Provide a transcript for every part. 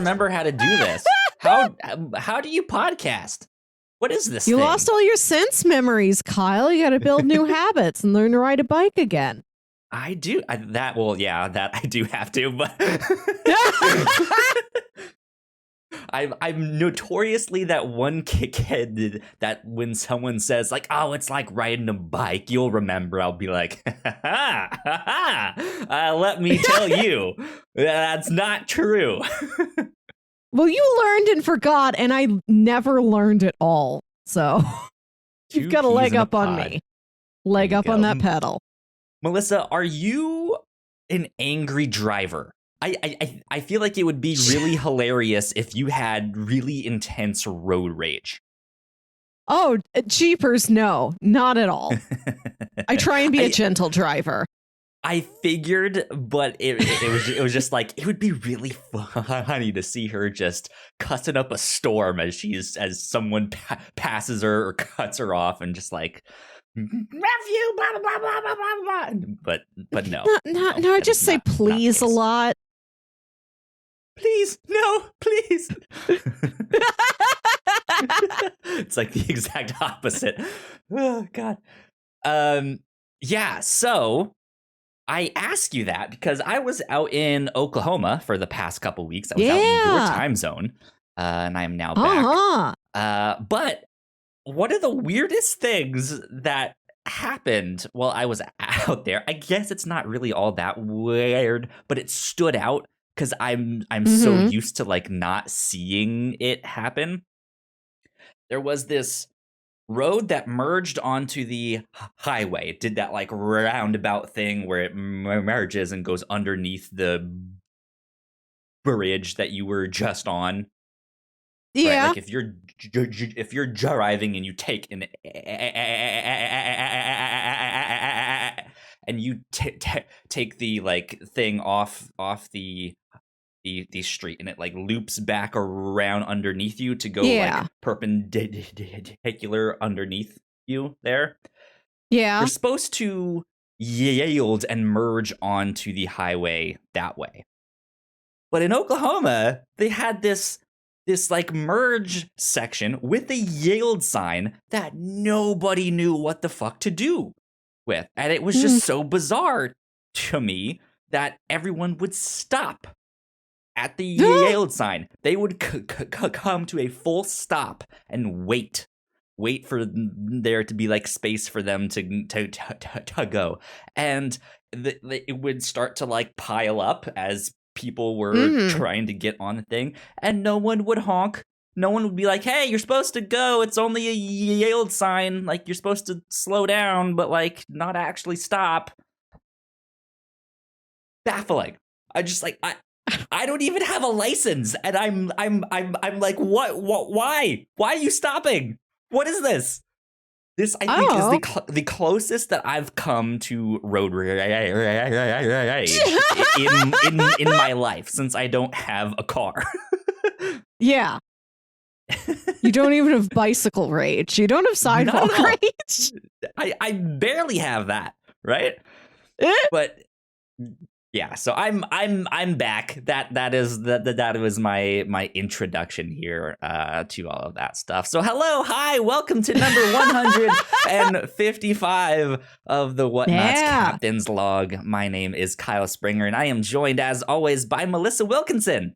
remember how to do this. How do you podcast? What is this You thing? lost all your sense memories, Kyle. You got to build new habits and learn to ride a bike again. I do. That I do have to, but I'm notoriously that one kid that when someone says like, "Oh, it's like riding a bike," you'll remember. I'll be like, "Let me tell you, that's not true." Well, you learned and forgot, and I never learned at all. So you've got a leg up on me. Leg up on that pedal. Melissa, are you an angry driver? I feel like it would be really hilarious if you had really intense road rage. Oh, jeepers, no, not at all. I try and be a gentle driver. I figured, but it was just like, it would be really funny to see her just cussing up a storm as someone passes her or cuts her off and just like, nephew, blah blah blah blah blah blah. But no, I just say please a lot. Please, no, please. It's like the exact opposite. Oh God. Yeah. So I ask you that because I was out in Oklahoma for the past couple weeks. I was out in your time zone, and I am now back. But one of the weirdest things that happened while I was out there, I guess it's not really all that weird, but it stood out because I'm so used to like not seeing it happen. There was this road that merged onto the highway. It did that like roundabout thing where it merges and goes underneath the bridge that you were just on. Yeah. Right? Like if you're driving and you take an and you take the like thing off the street and it like loops back around underneath you to go like perpendicular underneath you there. Yeah. You're supposed to yield and merge onto the highway that way. But in Oklahoma, they had this like merge section with a yield sign that nobody knew what the fuck to do with. And it was just so bizarre to me that everyone would stop at the yield sign. They would come to a full stop and wait for there to be like space for them to go. And it would start to like pile up as people were trying to get on the thing, and no one would honk. No one would be like, "Hey, you're supposed to go. It's only a yield sign. Like, you're supposed to slow down, but like not actually stop." Baffling. I don't even have a license, and I'm like, what? Why? Why are you stopping? What is this? This, I think, is the closest that I've come to road rage in my life since I don't have a car. Yeah. You don't even have bicycle rage. You don't have sidewalk rage. I barely have that, right? But yeah, so I'm back. That was my introduction here to all of that stuff. So hello, hi, welcome to number 155 of the Whatnauts Captain's Log. My name is Kyle Springer, and I am joined as always by Melissa Wilkinson.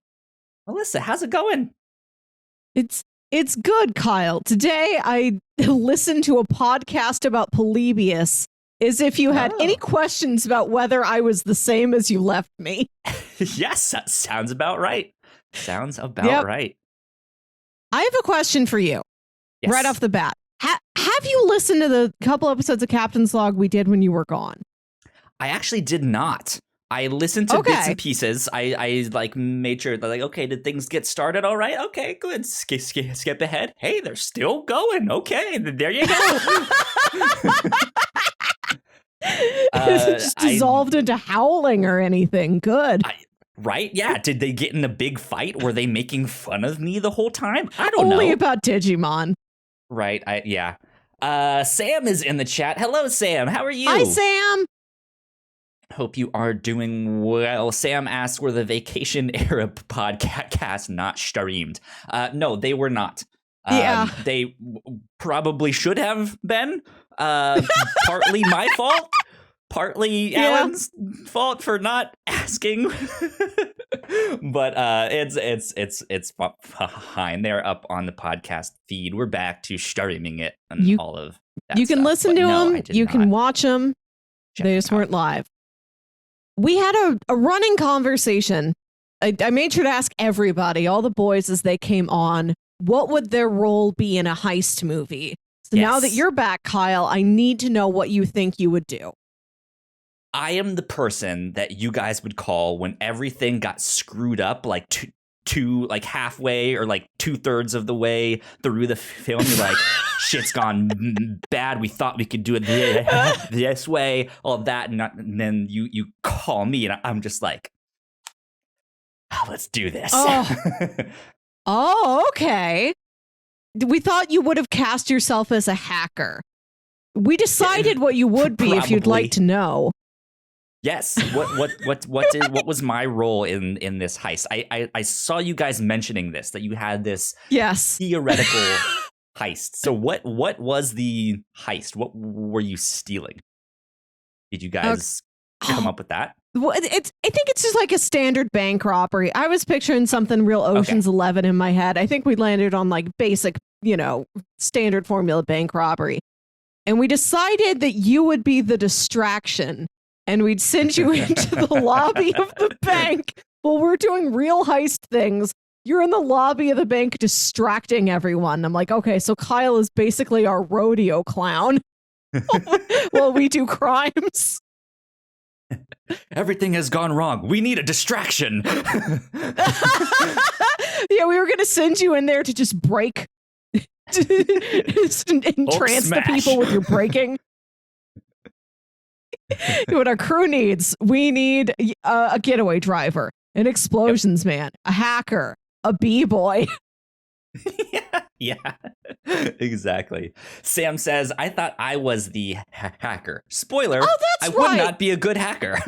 Melissa, how's it going? It's good, Kyle. Today I listened to a podcast about Polybius. As if you had any questions about whether I was the same as you left me. Yes, that sounds about right. Right. I have a question for you right off the bat. Have you listened to the couple episodes of Captain's Log we did when you were gone? I actually did not. I listened to bits and pieces. I like made sure that like, okay, did things get started all right? Okay, good. Skip ahead. Hey, they're still going. Okay, there you go. It just dissolved into howling or anything. Good. Right? Yeah. Did they get in a big fight? Were they making fun of me the whole time? I don't know. Only about Digimon. Right. Sam is in the chat. Hello, Sam. How are you? Hi, Sam. Hope you are doing well. Sam asks, were the Vacation Era podcast not streamed? No, they were not. They probably should have been. Partly my fault, partly Alan's fault for not asking. But it's fine. They're up on the podcast feed. We're back to streaming it and all of that. You can stuff. listen to them. You can watch them. They just weren't live. We had a running conversation. I made sure to ask everybody, all the boys as they came on, what would their role be in a heist movie? So now that you're back, Kyle, I need to know what you think you would do. I am the person that you guys would call when everything got screwed up, like like halfway or like 2/3 of the way through the film. You're like, shit's gone bad. We thought we could do it this way, all that, and then you call me, and I'm just like, let's do this. Oh, okay. We thought you would have cast yourself as a hacker. We decided what you would be if you'd like to know. Yes. What was my role in this heist? I saw you guys mentioning this, that you had this theoretical heist. So what was the heist? What were you stealing? Did you guys come up with that? Well, I think it's just like a standard bank robbery. I was picturing something real Ocean's 11 in my head. I think we landed on like basic, standard formula bank robbery. And we decided that you would be the distraction. And we'd send you into the lobby of the bank while we're doing real heist things. You're in the lobby of the bank distracting everyone. I'm like, okay, so Kyle is basically our rodeo clown while we do crimes. Everything has gone wrong. We need a distraction. Yeah, we were going to send you in there to just break, entrance the people with your breaking. What our crew needs, we need a getaway driver, an explosions man, a hacker, a b-boy. Yeah, exactly. Sam says, I thought I was the hacker. Spoiler, I would not be a good hacker.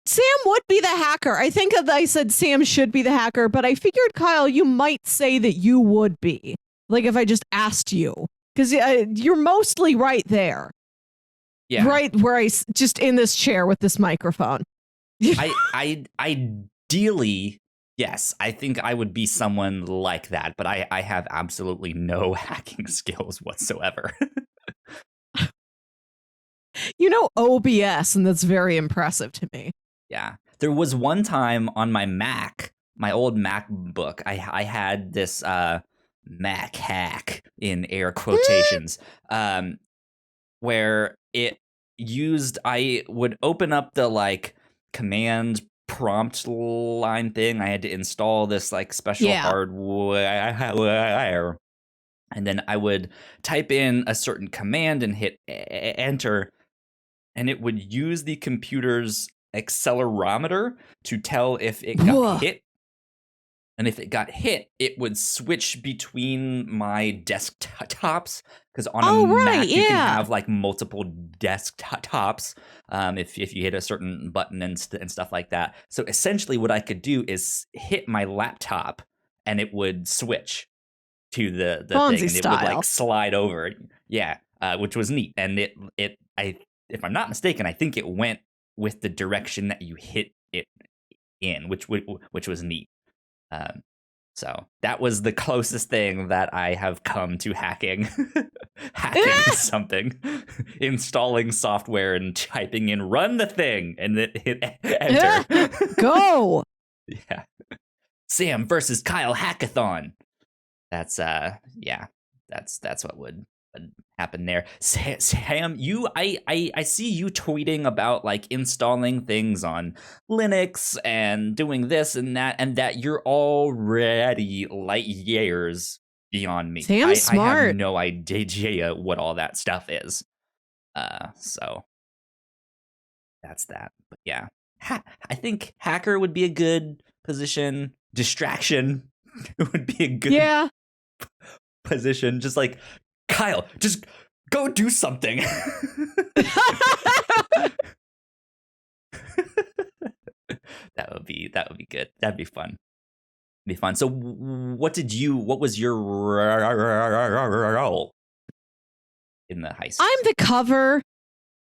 Sam would be the hacker. I think I said Sam should be the hacker, but I figured, Kyle, you might say that you would be. Like if I just asked you. Because you're mostly right there. Yeah. Right where I just in this chair with this microphone. I ideally, yes, I think I would be someone like that, but I have absolutely no hacking skills whatsoever. OBS, and that's very impressive to me. Yeah. There was one time on my Mac, my old MacBook, I had this Mac hack in air quotations, where I would open up the like command prompt line thing. I had to install this like special hardware, and then I would type in a certain command and hit enter, and it would use the computer's accelerometer to tell if it got hit. And if it got hit, it would switch between my desktops, because on a Mac you can have like multiple desktops if you hit a certain button and stuff like that. So essentially, what I could do is hit my laptop, and it would switch to the Fonzie thing, and style. it would like slide over. Yeah, which was neat. And if I'm not mistaken, I think it went with the direction that you hit it in, which was neat. So that was the closest thing that I have come to hacking something, installing software and typing in "run the thing" and then hit enter. Go. Yeah. Sam versus Kyle hackathon. That's that's what would happen there. Sam, I see you tweeting about like installing things on Linux and doing this and that you're already light years beyond me. Sam's smart. I have no idea what all that stuff is. So that's that. But yeah, I think hacker would be a good position. Distraction would be a good position. Just like, Kyle, just go do something. That would be good. That'd be fun. So what was your role in the heist? I'm the cover.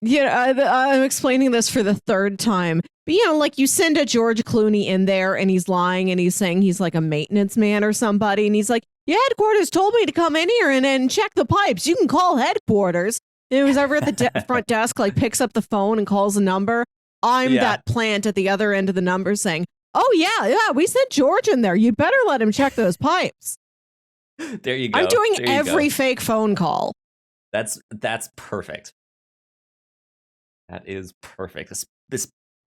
I'm explaining this for the third time. But, like you send a George Clooney in there and he's lying and he's saying he's like a maintenance man or somebody. And he's like, yeah, headquarters told me to come in here and check the pipes. You can call headquarters. And who's ever at the front desk, like picks up the phone and calls a number. I'm that plant at the other end of the number saying, oh, yeah, we sent George in there. You'd better let him check those pipes. There you go. I'm doing every fake phone call. That's perfect. That is perfect.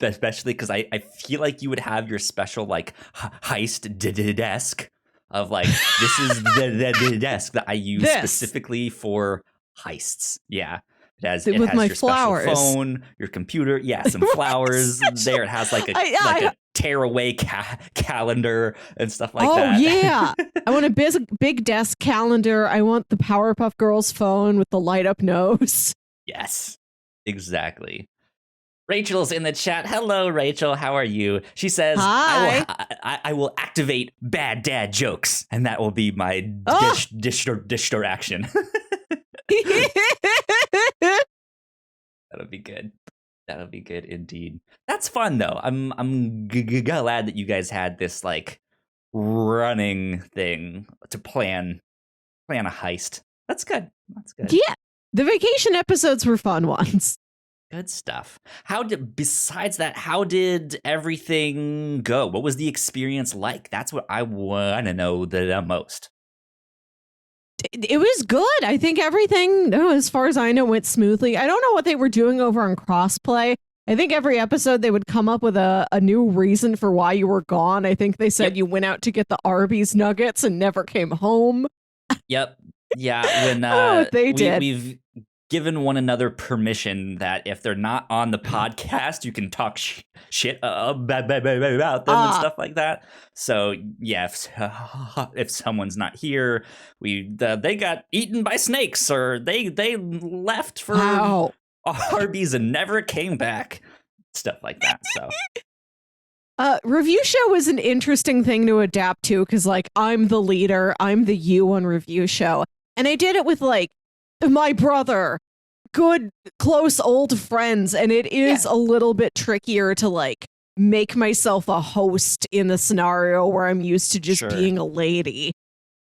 Especially because I feel like you would have your special like heist desk of like, this is the desk that I use specifically for heists. Yeah. It has my your flowers. Special phone, your computer. Yeah, some flowers there. It has like a tearaway calendar and stuff like that. Oh, yeah. I want a big desk calendar. I want the Powerpuff Girls phone with the light up nose. Yes, exactly. Rachel's in the chat. Hello, Rachel. How are you? She says, hi. I will activate bad dad jokes, and that will be my distraction. That'll be good. That'll be good indeed. That's fun though. I'm glad that you guys had this like running thing to plan a heist. That's good. Yeah. The vacation episodes were fun ones. Good stuff. Besides that, how did everything go? What was the experience like? That's what I want to know the most. It was good. I think everything, as far as I know, went smoothly. I don't know what they were doing over on Crossplay. I think every episode they would come up with a new reason for why you were gone. I think they said you went out to get the Arby's nuggets and never came home. Yep. Yeah. When they did. We've given one another permission that if they're not on the podcast, you can talk shit about them and stuff like that. So yeah, if someone's not here, they got eaten by snakes or they left for Arby's and never came back, stuff like that. So review show was an interesting thing to adapt to because like I'm the leader, I'm the you on review show, and I did it with like my brother, good close old friends, and it is a little bit trickier to like make myself a host in the scenario where I'm used to just being a lady.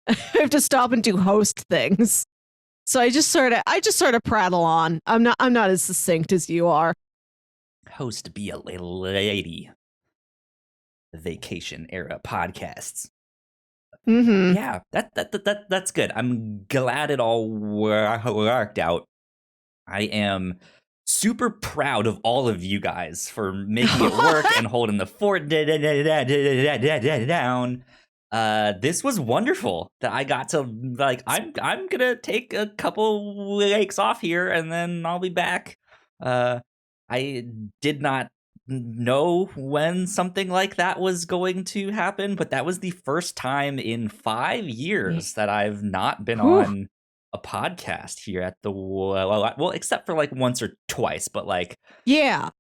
I have to stop and do host things. So I just sort of prattle on. I'm not as succinct as you are. Host be a lady. The vacation era podcasts. Mm-hmm. Yeah, that's good. I'm glad it all worked out. I am super proud of all of you guys for making it work and holding the fort down. This was wonderful that I got to like. I'm gonna take a couple weeks off here and then I'll be back. I did not know when something like that was going to happen, but that was the first time in 5 years that I've not been on a podcast here at the well, except for like once or twice, but like yeah,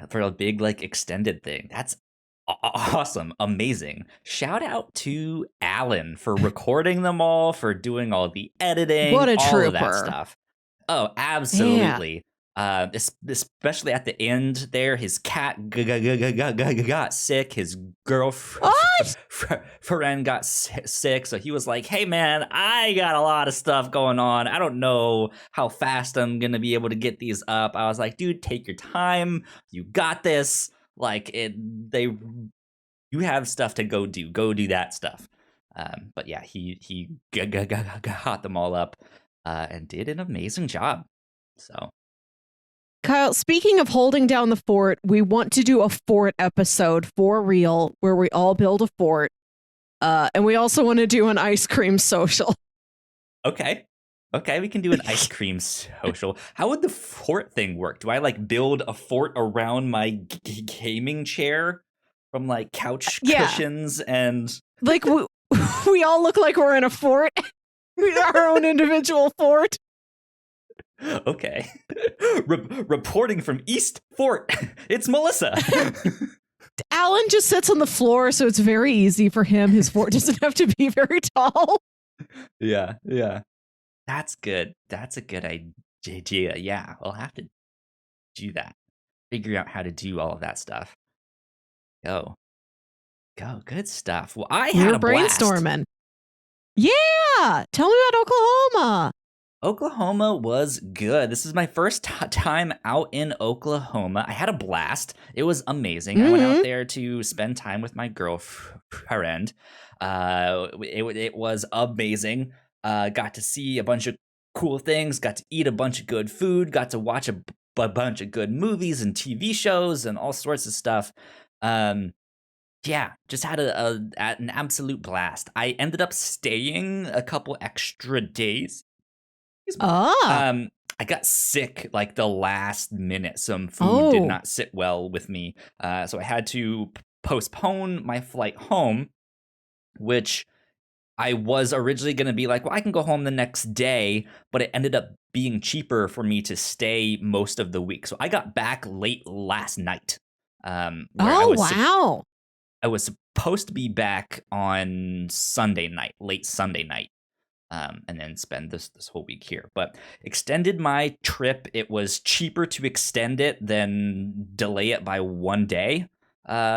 for a big like extended thing. That's awesome, amazing. Shout out to Alan for recording them all, for doing all the editing, what a all trooper. Of that stuff. Oh, absolutely. Especially at the end there, his cat got sick, his girlfriend got sick, so he was like, hey man, I got a lot of stuff going on, I don't know how fast I'm gonna be able to get these up. I was like, dude, take your time, you got this. Like you have stuff to go do that stuff. But yeah, he got them all up and did an amazing job. So Kyle, speaking of holding down the fort, we want to do a fort episode for real where we all build a fort. And we also want to do an ice cream social. Okay, we can do an ice cream social. How would the fort thing work? Do I like build a fort around my gaming chair from like couch cushions and like we all look like we're in a fort, our own individual fort. Okay. Reporting from East Fort, it's Melissa. Alan just sits on the floor, so it's very easy for him. His fort doesn't have to be very tall. Yeah, yeah. That's good. That's a good idea. Yeah, we'll have to do that. Figure out how to do all of that stuff. Go. Good stuff. Well, I had We're a blast. brainstorming. Yeah. Tell me about Oklahoma. Oklahoma was good. This is my first time out in Oklahoma. I had a blast. It was amazing. I went out there to spend time with my girlfriend. It was amazing. Got to see a bunch of cool things. Got to eat a bunch of good food. Got to watch a bunch of good movies and TV shows and all sorts of stuff. Yeah, just had an absolute blast. I ended up staying a couple extra days. I got sick like the last minute. Some food did not sit well with me. So I had to postpone my flight home, which I was originally going to be like, well, I can go home the next day, but it ended up being cheaper for me to stay most of the week. So I got back late last night. Wow. I was supposed to be back on Sunday night, late Sunday night. And then spend this whole week here. But extended my trip. It was cheaper to extend it than delay it by 1 day,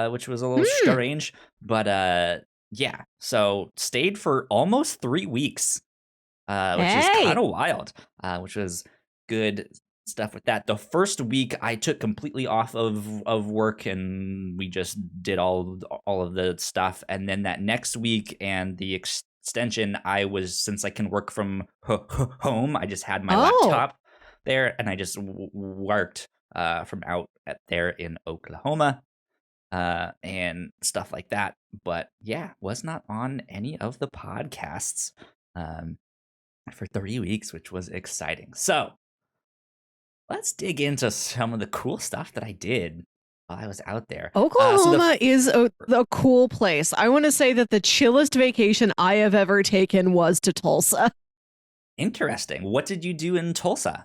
which was a little strange. But yeah, so stayed for almost 3 weeks, which is kind of wild, which was good stuff with that. The first week I took completely off of work and we just did all of the stuff. And then that next week and the extension, since I can work from home, I just had my laptop there and I just worked from out there in Oklahoma and stuff like that. But yeah, was not on any of the podcasts for 3 weeks, which was exciting. So let's dig into some of the cool stuff that I did while I was out there. Oklahoma is a cool place. I want to say that the chillest vacation I have ever taken was to Tulsa. Interesting. What did you do in Tulsa?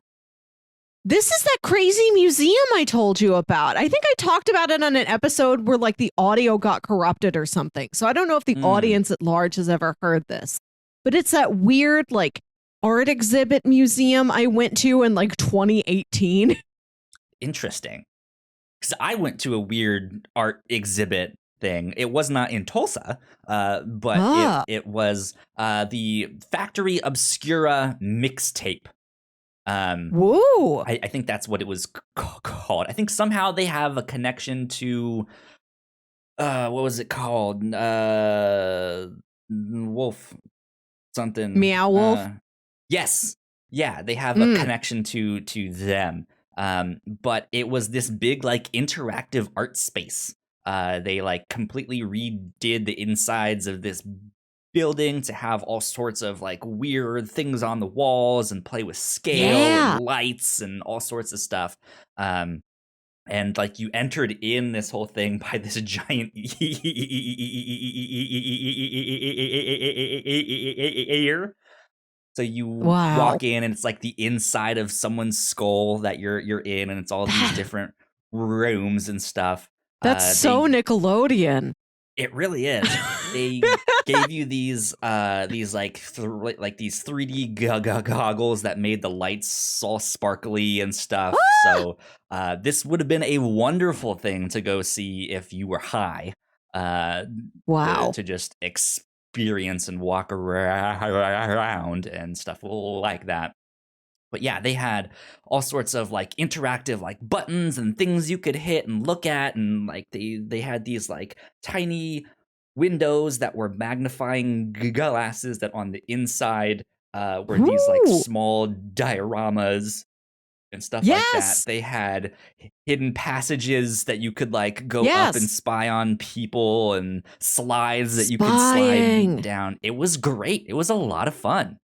This is that crazy museum I told you about. I think I talked about it on an episode where like the audio got corrupted or something. So I don't know if the audience at large has ever heard this, but it's that weird like art exhibit museum I went to in like 2018. Interesting. Because I went to a weird art exhibit thing. It was not in Tulsa, but it was the Factory Obscura mixtape. Whoa! I think that's what it was called. I think somehow they have a connection to what was it called? Wolf something. Meow Wolf. Yes. Yeah, they have a connection to them. But it was this big like interactive art space. They like completely redid the insides of this building to have all sorts of like weird things on the walls and play with scale and lights and all sorts of stuff. And like you entered in this whole thing by this giant ear. So you walk in and it's like the inside of someone's skull that you're in, and it's all these different rooms and stuff. That's so Nickelodeon. It really is. They gave you these like these 3D goggles that made the lights all sparkly and stuff. So this would have been a wonderful thing to go see if you were high. To just experience and walk around and stuff like that. But yeah, they had all sorts of like interactive like buttons and things you could hit and look at, and like they had these like tiny windows that were magnifying glasses that on the inside were these like small dioramas and stuff like that. They had hidden passages that you could like go up and spy on people, and slides that you could slide down. It was great. It was a lot of fun.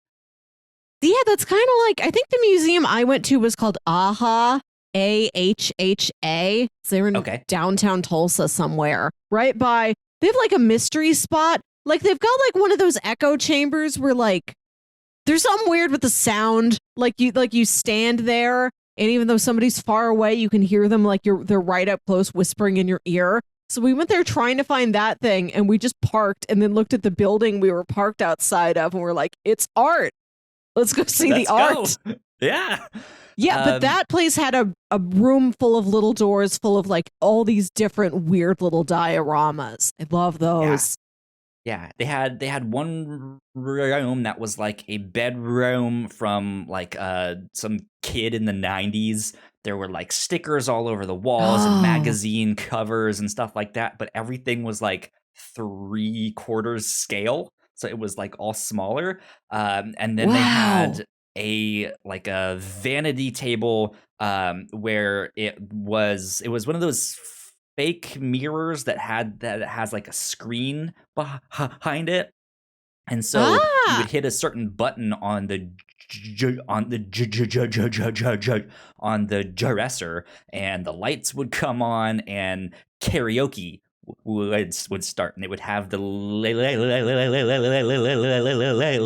Yeah, that's kind of like, I think the museum I went to was called AHA, AHHA. They're in downtown Tulsa somewhere, right by, they have like a mystery spot. Like they've got like one of those echo chambers where like There's something weird with the sound. Like you stand there, and even though somebody's far away, you can hear them like they're right up close whispering in your ear. So we went there trying to find that thing, and we just parked and then looked at the building we were parked outside of, and we're like, it's art. Let's go see the art. Yeah. Yeah, but that place had a room full of little doors full of like all these different weird little dioramas. I love those. Yeah, they had one room that was like a bedroom from like some kid in the 90s. There were like stickers all over the walls and magazine covers and stuff like that, but everything was like 3/4 scale, so it was like all smaller. And then they had a vanity table where it was one of those fake mirrors that has like a screen behind it, and so you would hit a certain button on the dresser, and the lights would come on, and karaoke would start, and it would have the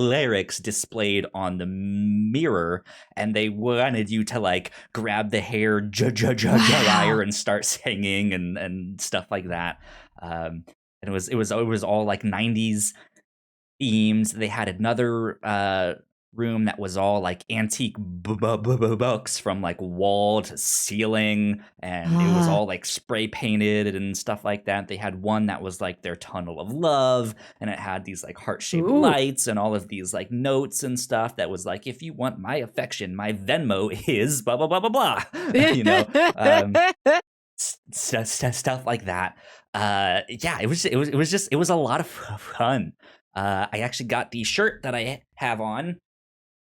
lyrics displayed on the mirror, and they wanted you to like grab the hair dryer and start singing and stuff like that. And it was all like 90s themes. They had another room that was all like antique books from like wall to ceiling, and it was all like spray painted and stuff like that. They had one that was like their tunnel of love, and it had these like heart-shaped lights and all of these like notes and stuff that was like, if you want my affection, my Venmo is blah blah blah blah blah. You know, stuff like that. Yeah, it was a lot of fun. I actually got the shirt that I have on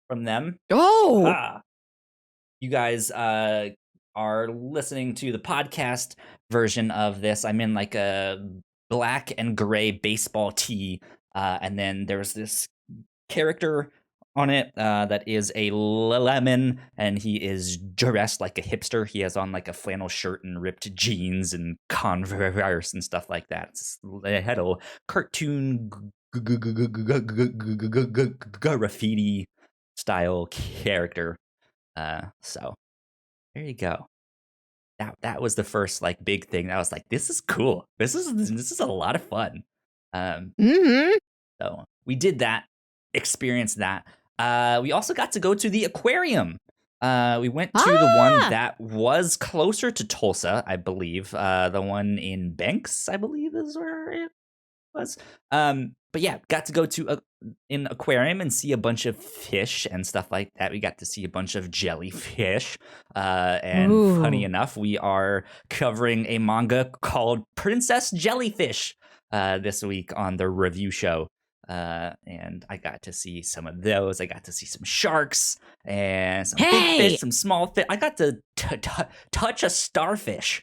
from them. You guys are listening to the podcast version of this. I'm in like a black and gray baseball tee, and then there's this character on it that is a lemon, and he is dressed like a hipster. He has on like a flannel shirt and ripped jeans and Converse and stuff like that. It had a cartoon graffiti style character. So there you go. That was the first like big thing. I was like, this is cool. This is a lot of fun. So we did that, experienced that. We also got to go to the aquarium. We went to the one that was closer to Tulsa, I believe. The one in Banks, I believe, is where it was. But yeah, got to go to an aquarium and see a bunch of fish and stuff like that. We got to see a bunch of jellyfish. And funny enough, we are covering a manga called Princess Jellyfish this week on the review show. And I got to see some of those. I got to see some sharks and some big fish, some small fish. I got to touch a starfish.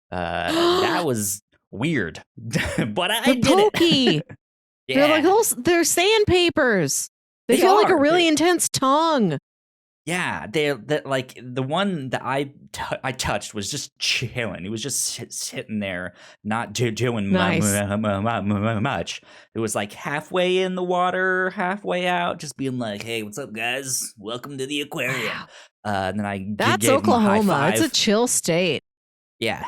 That was weird, but I did it. Yeah. They're sandpapers. They feel like a really intense tongue. Yeah, they're like the one that I touched was just chilling. He was just sitting there, not doing much. It was like halfway in the water, halfway out, just being like, "Hey, what's up, guys? Welcome to the aquarium." And then that's gave Oklahoma. Him a high five. It's a chill state. Yeah.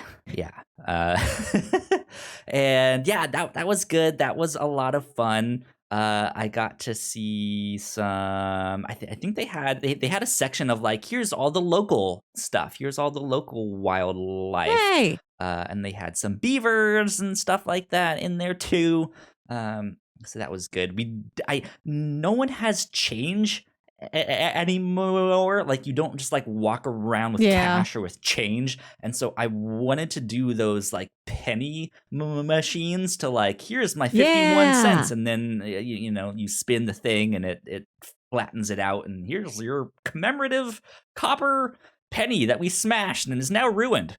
And yeah, that was good. That was a lot of fun. I got to see some. I think they had a section of like, here's all the local stuff. Here's all the local wildlife. Hey. And they had some beavers and stuff like that in there too. So that was good. No one has change anymore. Like, you don't just like walk around with cash or with change, and so I wanted to do those like penny machines to like, here's my 51 cents, and then you spin the thing and it flattens it out, and here's your commemorative copper penny that we smashed and is now ruined.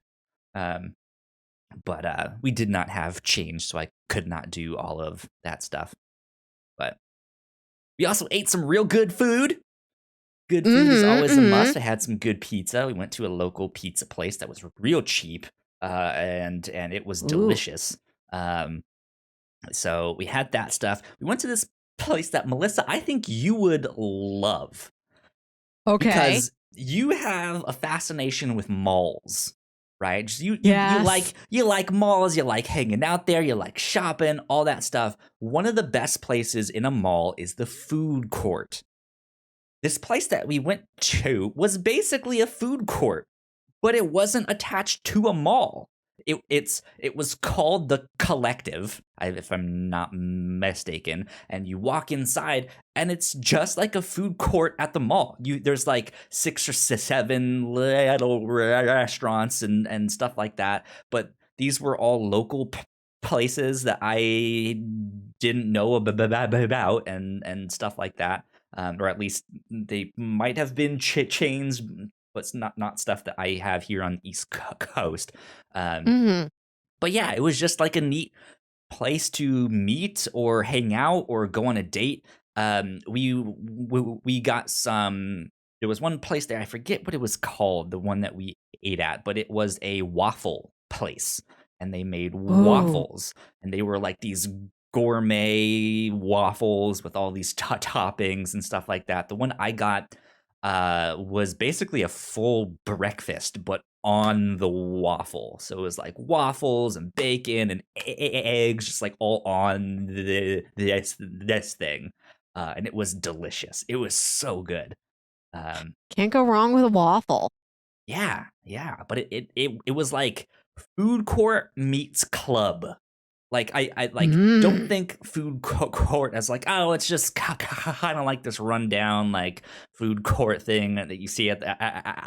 But we did not have change, so I could not do all of that stuff. But we also ate some real good food. Good food is always a must. I had some good pizza. We went to a local pizza place that was real cheap, and it was delicious. So we had that stuff. We went to this place that, Melissa, I think you would love. Okay. Because you have a fascination with malls, right? Just you Yes. you like malls, you like hanging out there, you like shopping, all that stuff. One of the best places in a mall is the food court. This place that we went to was basically a food court, but it wasn't attached to a mall. It was called the Collective, if I'm not mistaken. And you walk inside, and it's just like a food court at the mall. There's like 6 or 7 little restaurants and stuff like that. But these were all local places that I didn't know about and stuff like that. Or at least they might have been chains, but it's not stuff that I have here on the East Coast. But yeah, it was just like a neat place to meet or hang out or go on a date. We got some. There was one place there, I forget what it was called, the one that we ate at, but it was a waffle place, and they made waffles, and they were like these gourmet waffles with all these toppings and stuff like that. The one I got was basically a full breakfast, but on the waffle. So it was like waffles and bacon and eggs, just like all on this thing. And it was delicious. It was so good. Can't go wrong with a waffle. Yeah. But it was like food court meets club. Like I like don't think food court as like, oh, it's just kind of like this rundown like food court thing that you see at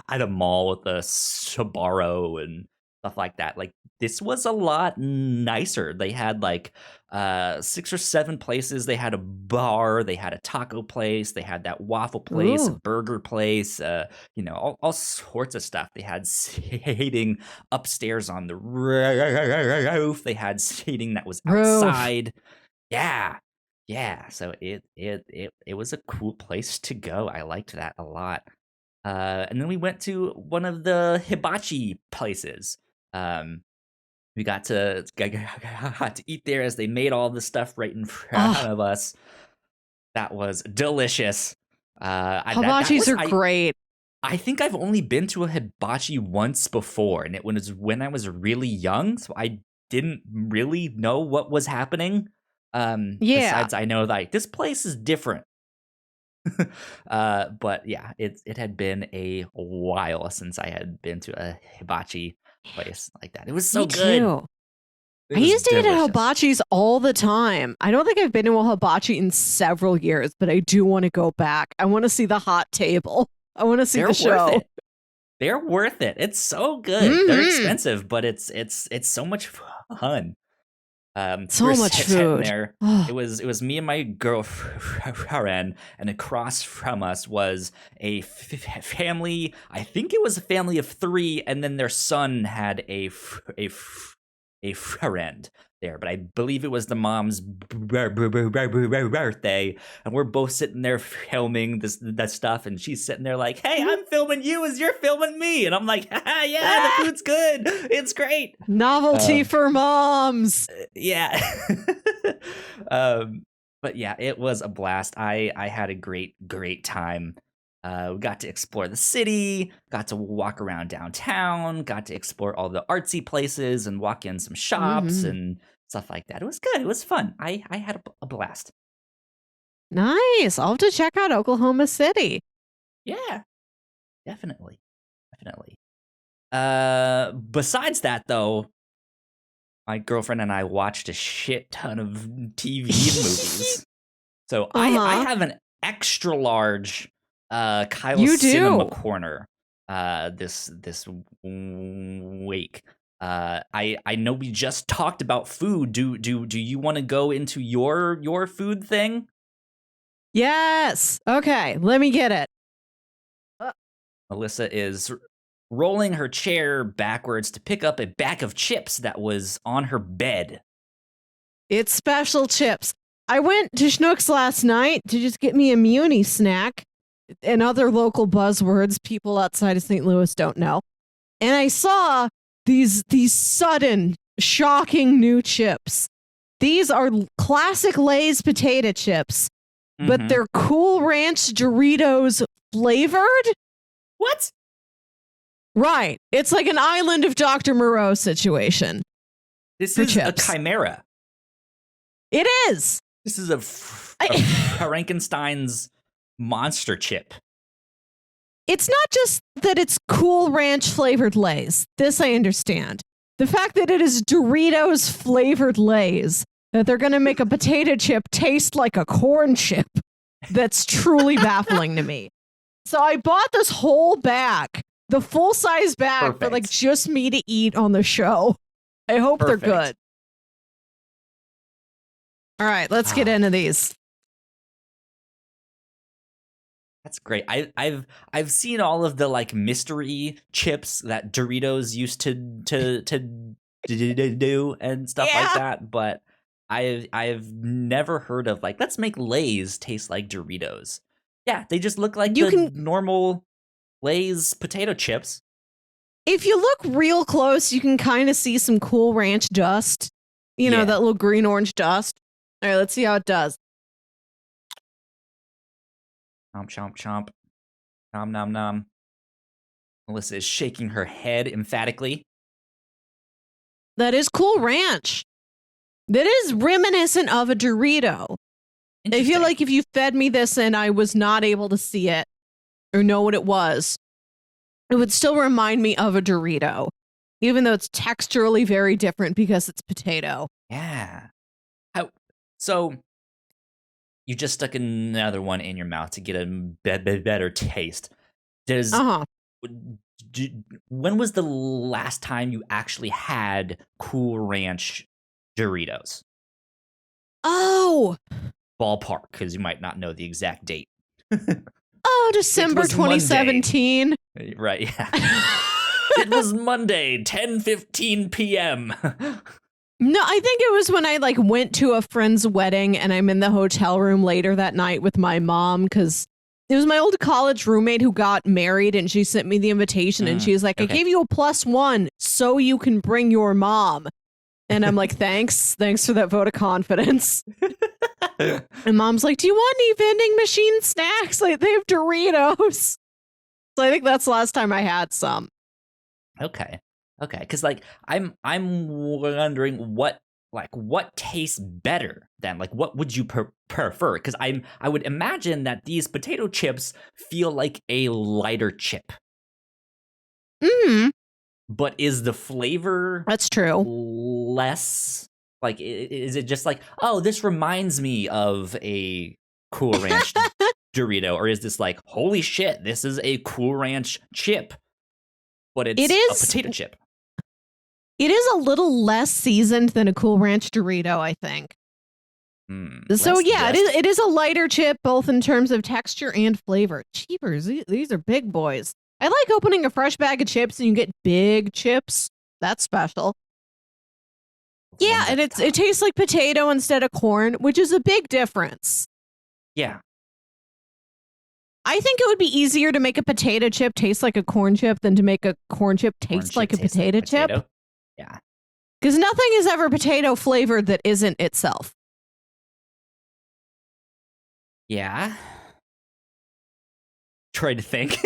a mall with the Sbarro and stuff like that. Like this was a lot nicer. They had like 6 or 7 places. They had a bar, they had a taco place, they had that waffle place, a burger place, all sorts of stuff. They had seating upstairs on the roof. They had seating that was outside. Yeah. So it was a cool place to go. I liked that a lot. And then we went to one of the hibachi places. We got to eat there as they made all the stuff right in front of us. That was delicious. Hibachis are great. I think I've only been to a hibachi once before, and it was when I was really young, so I didn't really know what was happening. Besides, I know that this place is different. But yeah, it had been a while since I had been to a hibachi place like that. It was so good. Too. I used to eat at hibachis all the time. I don't think I've been to a hibachi in several years, but I do want to go back. I want to see the hot table. I want to see the show. They're worth it. It's so good. They're expensive, but it's so much fun. So much food. There. It was me and my girlfriend, and across from us was a family. I think it was a family of 3, and then their son had a friend there, but I believe it was the mom's birthday, and we're both sitting there filming that stuff, and she's sitting there like, "Hey, I'm filming you as you're filming me," and I'm like, "Yeah, the food's good, it's great." Novelty for moms. Yeah. But yeah, it was a blast. I had a great time. We got to explore the city, got to walk around downtown, got to explore all the artsy places and walk in some shops and stuff like that. It was good. It was fun. I had a blast. Nice. I'll have to check out Oklahoma City. Yeah, definitely. Besides that, though, my girlfriend and I watched a shit ton of TV and movies. So I have an extra large Kyle's Cinema Corner this week. I know we just talked about food. Do you want to go into your food thing? Yes. Okay, let me get it. Melissa is rolling her chair backwards to pick up a bag of chips that was on her bed. It's special chips. I went to Schnucks last night to just get me a Muni snack and other local buzzwords people outside of St. Louis don't know. And I saw these sudden, shocking new chips. These are classic Lay's potato chips, but they're Cool Ranch Doritos flavored. What? Right. It's like an Island of Dr. Moreau situation. This for is chips. a chimera. It is. This is a Frankenstein's monster chip. It's not just that it's Cool Ranch flavored Lay's. This I understand. The fact that it is Doritos flavored Lay's, that they're going to make a potato chip taste like a corn chip, that's truly baffling to me. So I bought this whole bag, the full size bag for like just me to eat on the show. I hope they're good. All right, let's get into these. That's great. I've seen all of the like mystery chips that Doritos used to do and stuff like that, but I've never heard of like, let's make Lay's taste like Doritos. Yeah, they just look like normal Lay's potato chips. If you look real close, you can kind of see some Cool Ranch dust. You know, that little green orange dust. All right, let's see how it does. Chomp, chomp, chomp. Nom, nom, nom. Melissa is shaking her head emphatically. That is Cool Ranch. That is reminiscent of a Dorito. I feel like if you fed me this and I was not able to see it or know what it would still remind me of a Dorito, even though it's texturally very different because it's potato. Yeah. So you just stuck another one in your mouth to get a better taste. When was the last time you actually had Cool Ranch Doritos? Oh! Ballpark, because you might not know the exact date. December 2017. Monday. Right, yeah. It was Monday, 10:15 p.m. No, I think it was when I like went to a friend's wedding and I'm in the hotel room later that night with my mom because it was my old college roommate who got married and she sent me the invitation and she was like, I gave you a +1 so you can bring your mom. And I'm like, thanks for that vote of confidence. And mom's like, do you want any vending machine snacks? Like they have Doritos. So I think that's the last time I had some. Okay, because like I'm wondering what tastes better than like what would you prefer? Because I would imagine that these potato chips feel like a lighter chip. But is the flavor that's true less? Like, is it just like, oh, this reminds me of a Cool Ranch Dorito, or is this like, holy shit, this is a Cool Ranch chip, but it's a potato chip? It is a little less seasoned than a Cool Ranch Dorito, I think. So yeah, it is a lighter chip, both in terms of texture and flavor. Cheapers, these are big boys. I like opening a fresh bag of chips and you get big chips. That's special. Yeah, and it tastes like potato instead of corn, which is a big difference. Yeah. I think it would be easier to make a potato chip taste like a corn chip than to make a corn chip taste like a potato chip. Yeah. Because nothing is ever potato flavored that isn't itself. Yeah. Try to think.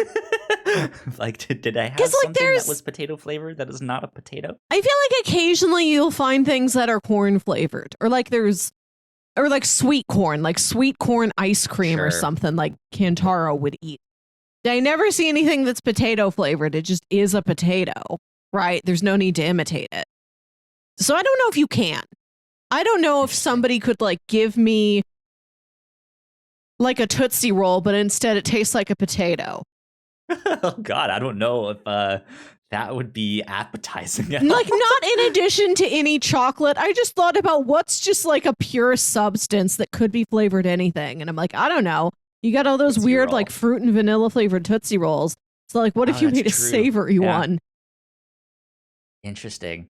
Like, did I have something that was potato flavored that is not a potato? I feel like occasionally you'll find things that are corn flavored, or like sweet corn ice cream or something like Kantaro would eat. I never see anything that's potato flavored. It just is a potato, right? There's no need to imitate it. So I don't know if you can. I don't know if somebody could like give me like a Tootsie Roll, but instead it tastes like a potato. Oh God, I don't know if that would be appetizing. Like not in addition to any chocolate. I just thought about what's just like a pure substance that could be flavored anything. And I'm like, I don't know. You got all those Tootsie weird like fruit and vanilla flavored Tootsie Rolls. So like, what if you made a savory one? Interesting.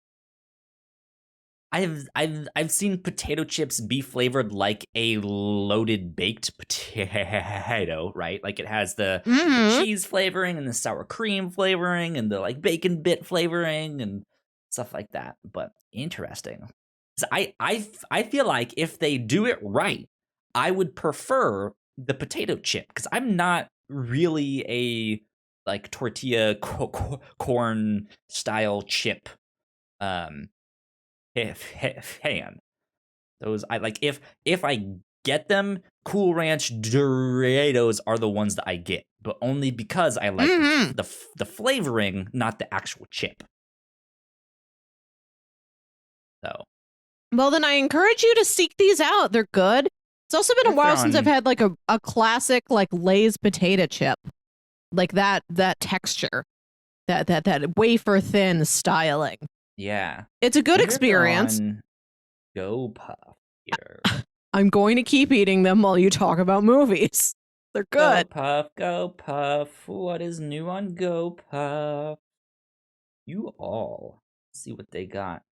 I've seen potato chips be flavored like a loaded baked potato, right? Like it has the cheese flavoring and the sour cream flavoring and the like bacon bit flavoring and stuff like that. But interesting. I feel like if they do it right, I would prefer the potato chip because I'm not really a like tortilla corn style chip um fan. Those I like if I get them, Cool Ranch Doritos are the ones that I get, but only because I like the flavoring, not the actual chip. So, well, then I encourage you to seek these out. They're good. It's also been a while since I've had like a classic like Lay's potato chip, like that texture, that wafer thin styling. Yeah, it's a good experience. Go Puff here. I'm going to keep eating them while you talk about movies. They're good. Go Puff. What is new on Go Puff? You all see what they got.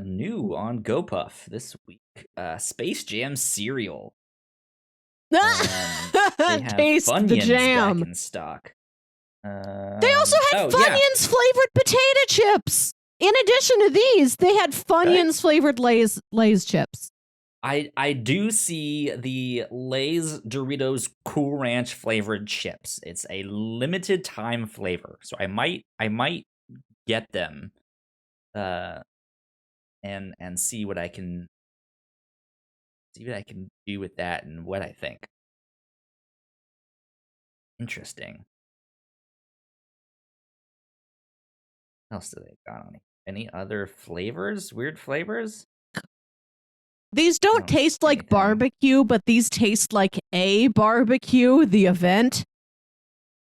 New on Go Puff this week. Space Jam cereal. They have Taste Funyuns the jam. back in stock. They also had Funyuns flavored potato chips. In addition to these, they had Funyuns flavored Lay's chips. I do see the Lay's Doritos Cool Ranch flavored chips. It's a limited time flavor, so I might get them, and see what I can do with that and what I think. Interesting. What else do they got on it? Any other flavors? Weird flavors? These don't taste like barbecue, but these taste like a barbecue, the event.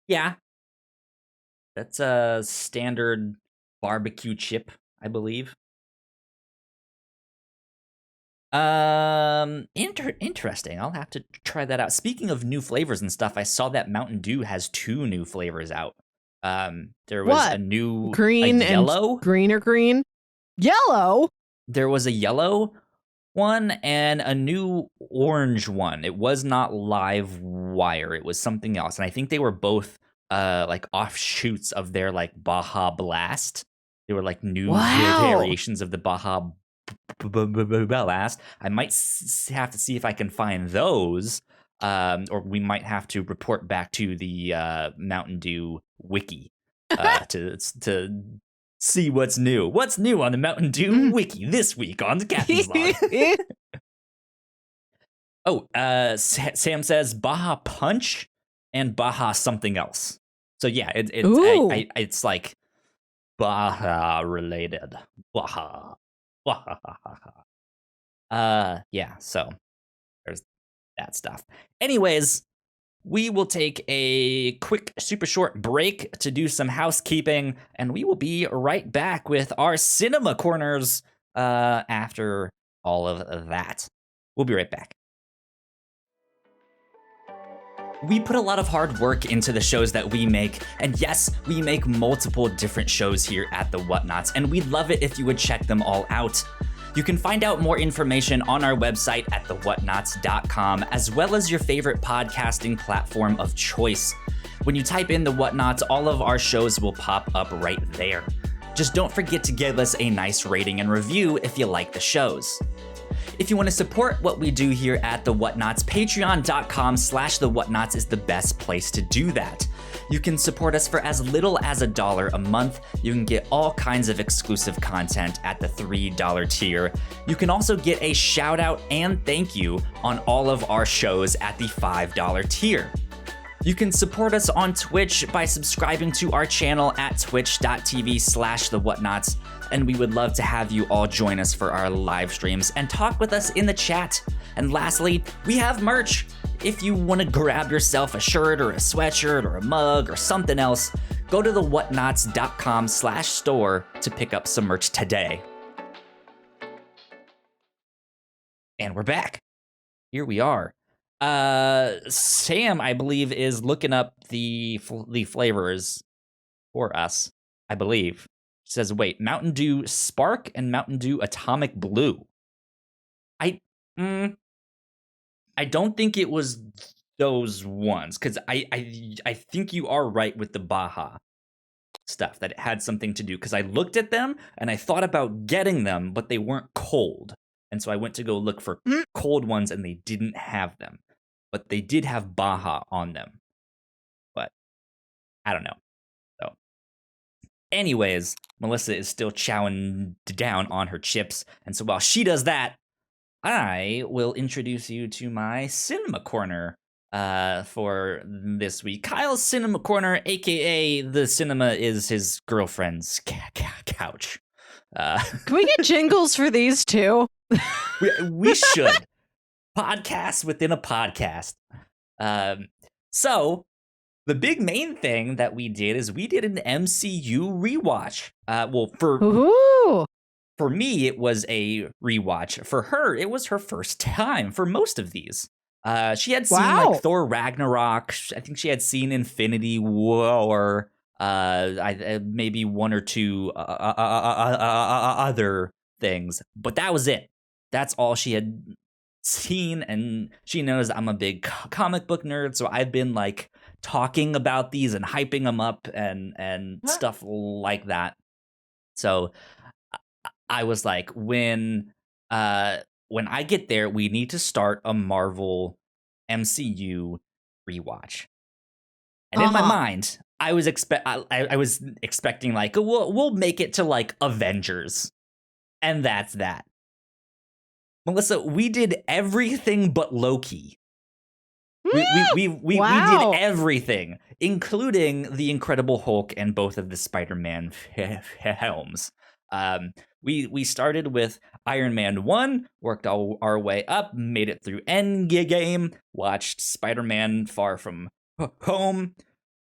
Yeah. That's a standard barbecue chip, I believe. Interesting. I'll have to try that out. Speaking of new flavors and stuff, I saw that Mountain Dew has 2 new flavors out. There was a new green yellow, and green or green. Yellow. There was a yellow one and a new orange one. It was not Live Wire. It was something else, and I think they were both like offshoots of their like Baja Blast. They were like new variations of the Baja Blast. I might have to see if I can find those, or we might have to report back to the Mountain Dew wiki to see what's new. What's new on the Mountain Dew wiki this week on the Captain's Log? Sam says Baja Punch and Baja something else. So yeah, it's like Baja related. Baja. Yeah, so there's that stuff. Anyways, we will take a quick, super short break to do some housekeeping, and we will be right back with our cinema corners after all of that. We'll be right back. We put a lot of hard work into the shows that we make, and yes, we make multiple different shows here at the Whatnauts, and we'd love it if you would check them all out. You can find out more information on our website at thewhatnauts.com, as well as your favorite podcasting platform of choice. When you type in the Whatnauts, all of our shows will pop up right there. Just don't forget to give us a nice rating and review if you like the shows. If you want to support what we do here at The Whatnauts, patreon.com/The Whatnauts is the best place to do that. You can support us for as little as $1 a month. You can get all kinds of exclusive content at the $3 tier. You can also get a shout out and thank you on all of our shows at the $5 tier. You can support us on Twitch by subscribing to our channel at twitch.tv/The Whatnauts, and we would love to have you all join us for our live streams and talk with us in the chat. And lastly, we have merch. If you want to grab yourself a shirt or a sweatshirt or a mug or something else, go to thewhatnauts.com/store to pick up some merch today. And we're back. Here we are. Sam, I believe, is looking up the flavors for us, I believe. She says, wait, Mountain Dew Spark and Mountain Dew Atomic Blue. I don't think it was those ones, because I think you are right with the Baja stuff, that it had something to do, because I looked at them and I thought about getting them, but they weren't cold. And so I went to go look for cold ones, and they didn't have them. But they did have Baja on them. But I don't know. So, anyways, Melissa is still chowing down on her chips. And so while she does that, I will introduce you to my cinema corner for this week. Kyle's cinema corner, aka the cinema is his girlfriend's couch. Can we get jingles for these too? we should. Podcast within a podcast. So the big main thing that we did is we did an MCU rewatch. For me, it was a rewatch. For her, it was her first time for most of these. She had seen like Thor Ragnarok. I think she had seen Infinity War. Maybe one or two other things, but that was it. That's all she had seen, and she knows I'm a big comic book nerd, so I've been like talking about these and hyping them up and stuff like that. So I was like, when I get there, we need to start a Marvel MCU rewatch. And in my mind, I was expecting like we'll make it to like Avengers, and that's that. Melissa, we did everything but Loki. We did everything, including the Incredible Hulk and both of the Spider-Man films. We started with Iron Man 1, worked our way up, made it through Endgame, watched Spider-Man Far From Home.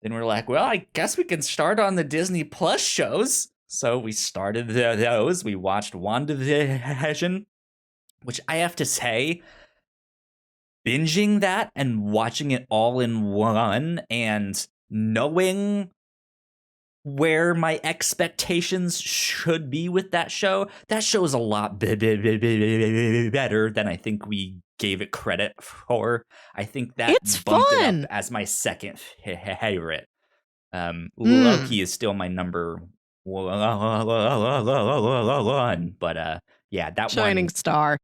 Then we're like, well, I guess we can start on the Disney Plus shows. So we started those. We watched WandaVision, which I have to say, binging that and watching it all in one and knowing where my expectations should be with that show is a lot better than I think we gave it credit for. I think that bumped it up as my second favorite. Loki is still my number one, but yeah, that shining star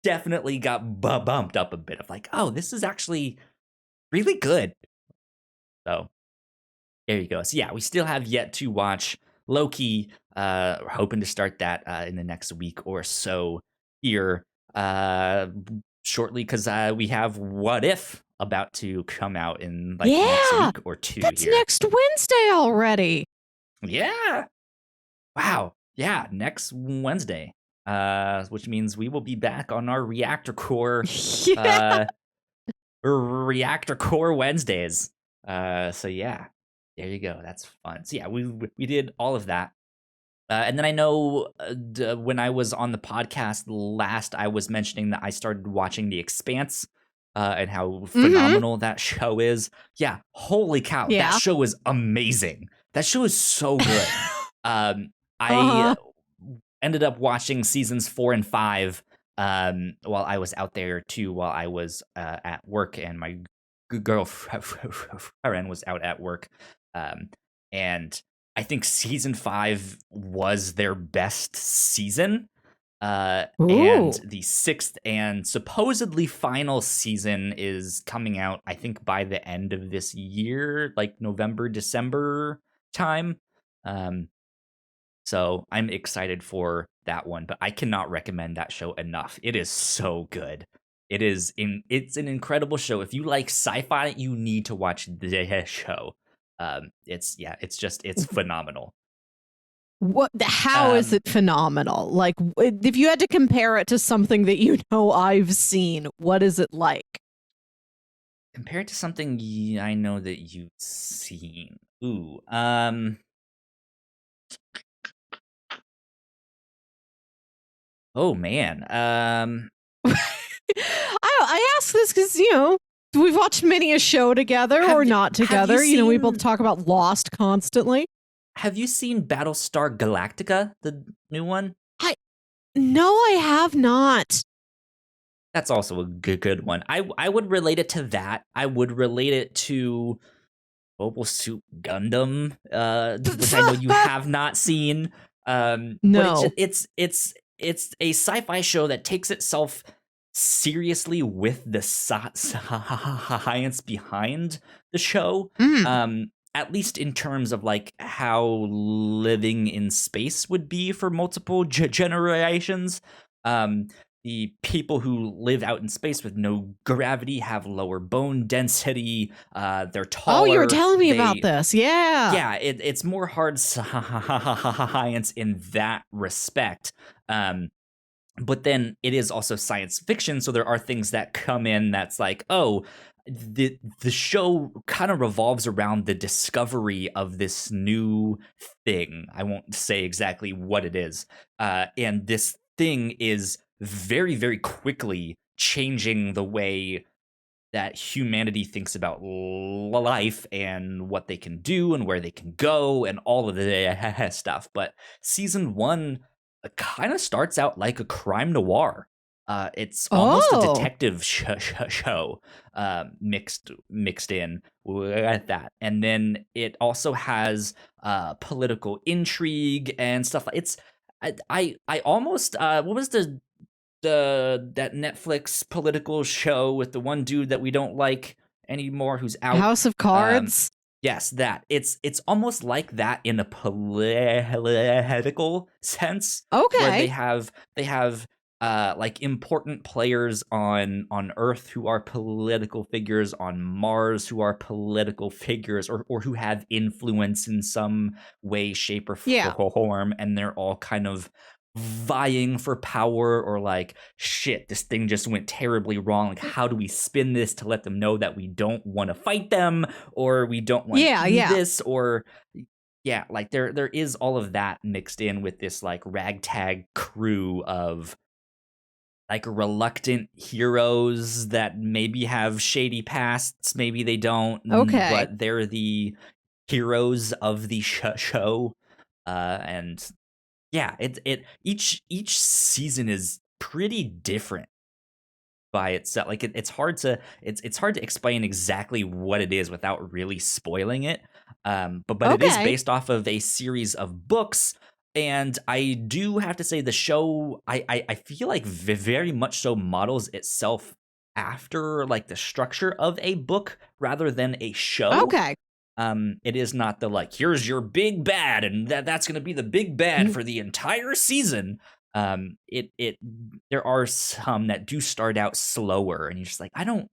definitely got bumped up a bit of like, oh, this is actually really good. So there you go. So yeah, we still have yet to watch Loki. We're hoping to start that in the next week or so here shortly, because we have What If about to come out in like next week or two. That's next Wednesday already. Yeah. Wow. Yeah, next Wednesday. Which means we will be back on our Reactor Core Reactor Core Wednesdays. So yeah. There you go. That's fun. So yeah, we did all of that. And then I know when I was on the podcast last, I was mentioning that I started watching The Expanse and how phenomenal that show is. Yeah, holy cow. Yeah. That show is amazing. That show is so good. I ended up watching seasons 4 and 5 while I was out there too, while I was at work and my girlfriend was out at work. And I think season 5 was their best season. And the 6th and supposedly final season is coming out, I think, by the end of this year, like November, December time. So I'm excited for that one, but I cannot recommend that show enough. It is so good. It's an incredible show. If you like sci-fi, you need to watch the show. It's phenomenal. How is it phenomenal? Like, if you had to compare it to something that you know I've seen, what is it like? Compare it to something I know that you've seen. Ooh, oh man. I ask this because, we've watched many a show together or not together. We both talk about Lost constantly. Have you seen Battlestar Galactica, the new one? No, I have not. That's also a good one. I would relate it to that. I would relate it to Mobile Suit Gundam, which I know you have not seen. No, but it's it's a sci-fi show that takes itself seriously with the science behind the show. Mm. At least in terms of like how living in space would be for multiple generations. Um, the people who live out in space with no gravity have lower bone density. They're Oh, you were taller. telling me about this. Yeah. Yeah, it's more hard science in that respect. But then it is also science fiction, so there are things that come in that's like, oh, the show kind of revolves around the discovery of this new thing. I won't say exactly what it is. And this thing is very, very quickly changing the way that humanity thinks about life and what they can do and where they can go and all of the stuff. But season one kind of starts out like a crime noir. It's almost a Oh. detective show mixed in with that, and then it also has political intrigue and stuff. It's I almost what was that Netflix political show with the one dude that we don't like anymore who's out. House of Cards. Yes, that. It's almost like that in a political sense, where Okay. they have like important players on Earth who are political figures, on Mars who are political figures, or who have influence in some way, shape, or Yeah. form, and they're all kind of vying for power, or like, shit, this thing just went terribly wrong, like how do we spin this to let them know that we don't want to fight them, or we don't want to do this, or yeah, like there is all of that mixed in with this like ragtag crew of like reluctant heroes that maybe have shady pasts, maybe they don't, Okay. but they're the heroes of the show. And yeah, each season is pretty different by itself. Like it's hard to explain exactly what it is without really spoiling it. But it is Okay. based off of a series of books, and I do have to say the show I feel like very much so models itself after like the structure of a book rather than a show. Okay. It is not the like, here's your big bad, and that's going to be the big bad for the entire season. It there are some that do start out slower, and you're just like, I don't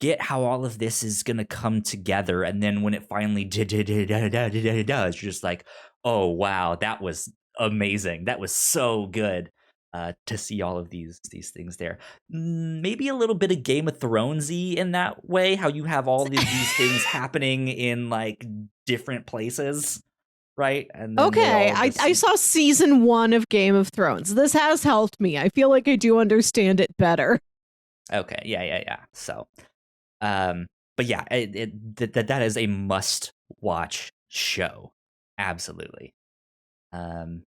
get how all of this is going to come together, and then when it finally does, you're just like, oh wow, that was amazing, that was so good. To see all of these things there, maybe a little bit of Game of Thronesy in that way, how you have all of these things happening in like different places, right? And then Okay, I saw season 1 of Game of Thrones. This has helped me. I feel like I do understand it better. Okay, yeah. So, but yeah, that is a must watch show, absolutely. On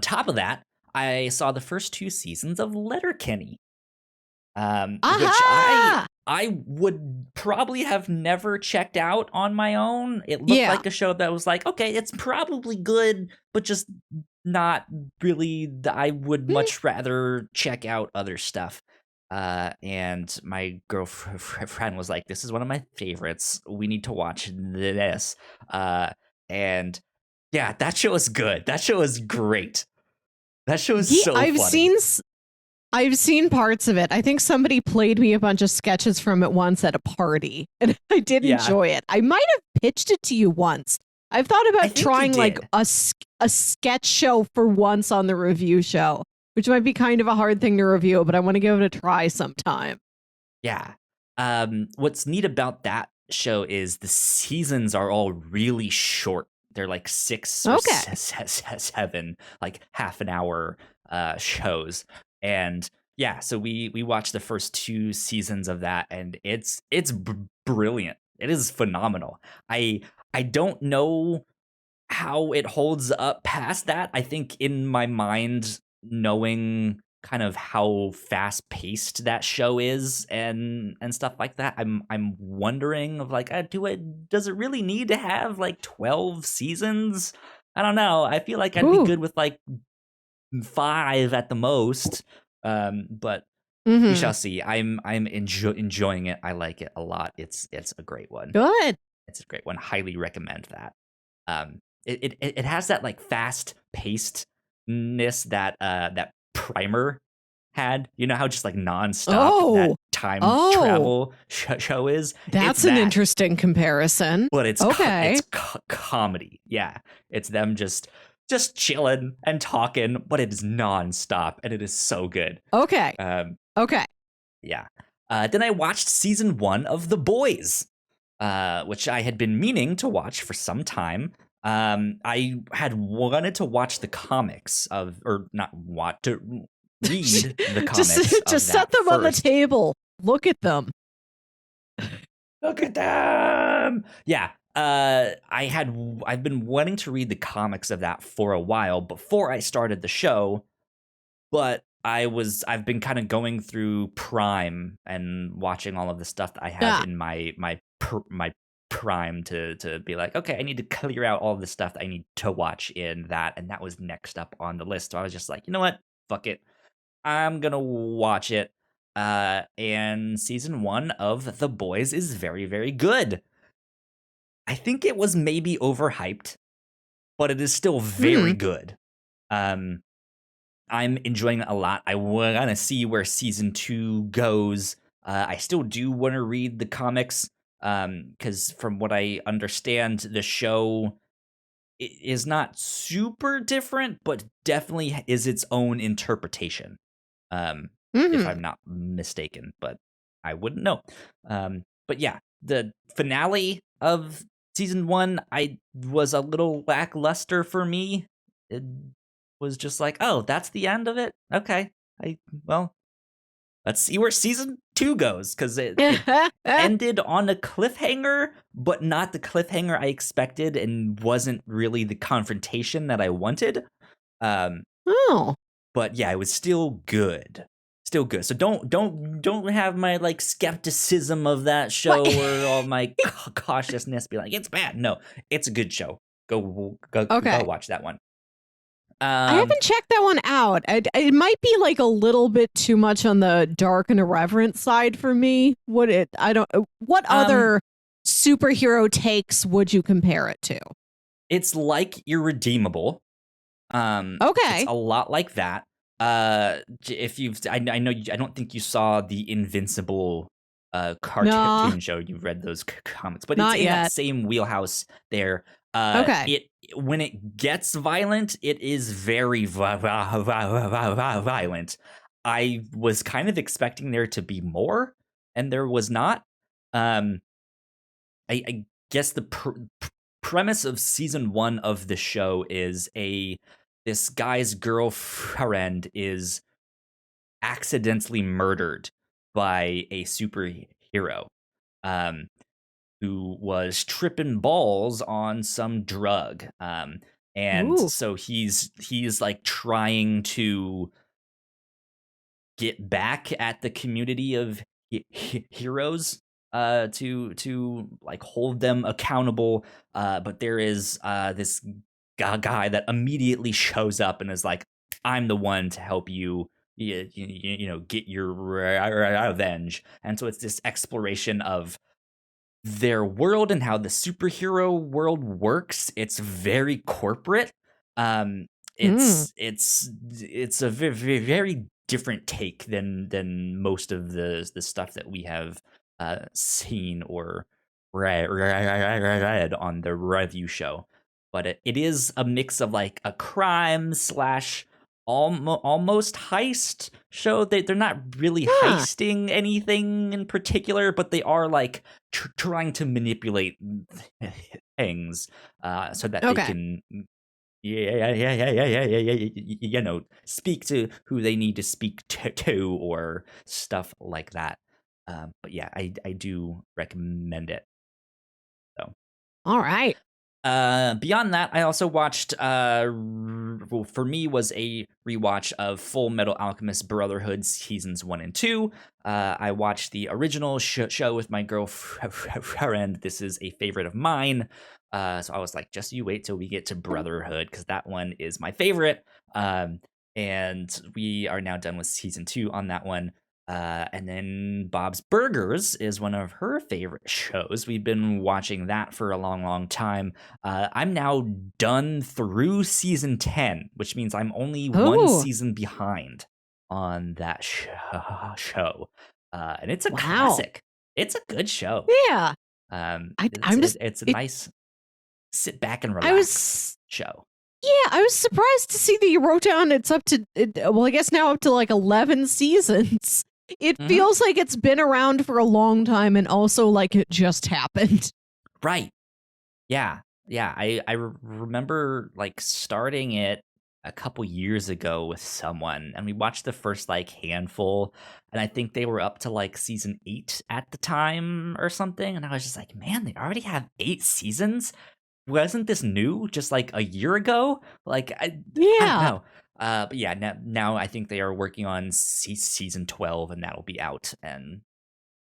top of that, I saw the first 2 seasons of Letterkenny, which I would probably have never checked out on my own. It looked like a show that was like, okay, it's probably good, but just not really. I would much rather check out other stuff. And my girlfriend was like, "This is one of my favorites. We need to watch this." And yeah, that show is good. That show is great. That show is so funny. I've seen parts of it. I think somebody played me a bunch of sketches from it once at a party, and I did enjoy it. I might have pitched it to you once. I've thought about trying like a sketch show for once on the review show, which might be kind of a hard thing to review, but I want to give it a try sometime. Yeah. What's neat about that show is the seasons are all really short. They're like 6 or 7, like half an hour shows. And yeah, so we watched the first 2 seasons of that, and it's brilliant. It is phenomenal. I don't know how it holds up past that. I think in my mind, knowing kind of how fast paced that show is and stuff like that, I'm wondering of like, does it really need to have like 12 seasons? I don't know. I feel like I'd be good with like 5 at the most. But we shall see. I'm enjoying it. I like it a lot. It's a great one. Good. It's a great one. Highly recommend that. It has that like fast pacedness that that Primer had. You know how just like nonstop that time travel show is. That's an interesting comparison. But it's okay. It's comedy. Yeah, it's them just chilling and talking, but it is nonstop and it is so good. Okay. Okay. Yeah. Then I watched season 1 of The Boys, which I had been meaning to watch for some time. I had wanted to watch the comics or not want to read the comics. just set them on the table. Look at them. Look at them. Yeah. I've been wanting to read the comics of that for a while before I started the show, but I've been kind of going through Prime and watching all of the stuff that I have in my Prime to be like, okay, I need to clear out all the stuff that I need to watch in that, and that was next up on the list. So I was just like, you know what? Fuck it. I'm gonna watch it. And season 1 of The Boys is very, very good. I think it was maybe overhyped, but it is still very good. I'm enjoying it a lot. I want to see where season 2 goes. I still do want to read the comics, because from what I understand, the show is not super different, but definitely is its own interpretation. If I'm not mistaken, but I wouldn't know. But yeah, the finale of season 1, I was a little lackluster for me. It was just like, oh, that's the end of it. Okay, well, let's see where season 2 goes, because it ended on a cliffhanger, but not the cliffhanger I expected, and wasn't really the confrontation that I wanted. But yeah, it was still good. Still good. So don't have my like skepticism of that show or all my cautiousness be like, it's bad. No, it's a good show. Go watch that one. I haven't checked that one out. It might be like a little bit too much on the dark and irreverent side for me. What other superhero takes would you compare it to? It's like Irredeemable. Okay. It's a lot like that. If you've, I know, I don't think you saw the Invincible cartoon show. You've read those comics, but it's in that same wheelhouse there. Okay. When it gets violent, it is very violent. I was kind of expecting there to be more, and there was not. I guess the premise of season 1 of the show is this guy's girlfriend is accidentally murdered by a superhero who was tripping balls on some drug. And so he's like trying to get back at the community of heroes to like hold them accountable. But there is this guy that immediately shows up and is like, I'm the one to help you, you know, get your revenge. And so it's this exploration of their world and how the superhero world works. It's very corporate. It's a very, very different take than most of the stuff that we have seen or read on the review show. But it is a mix of like a crime slash almost heist show. They're not really heisting anything in particular, but they are like trying to manipulate things so that they can you know, speak to who they need to speak to or stuff like that. But yeah, I do recommend it. So all right. Beyond that, I also watched for me was a rewatch of Full Metal Alchemist Brotherhood seasons 1 and 2. I watched the original show with my girlfriend. This is a favorite of mine. So I was like, just you wait till we get to Brotherhood, because that one is my favorite. and we are now done with season 2 on that one. And then Bob's Burgers is one of her favorite shows. We've been watching that for a long, long time. I'm now done through season 10, which means I'm only one Oh, season behind on that show. And it's a wow. classic. It's a good show. Yeah. I'm just It's a it, nice sit back and I relax was show. yeah, I was surprised to see that you wrote down it's up to well, I guess now up to like 11 seasons. It Hmm. feels like it's been around for a long time and also like it just happened. Right. Yeah, yeah. I remember like starting it a couple years ago with someone, and we watched the first like handful, and I think they were up to like season 8 at the time or something, and I was just like, man, they already have 8 seasons. Wasn't this new just like a year ago? Like I don't Yeah. know. But yeah, now I think they are working on season 12, and that'll be out and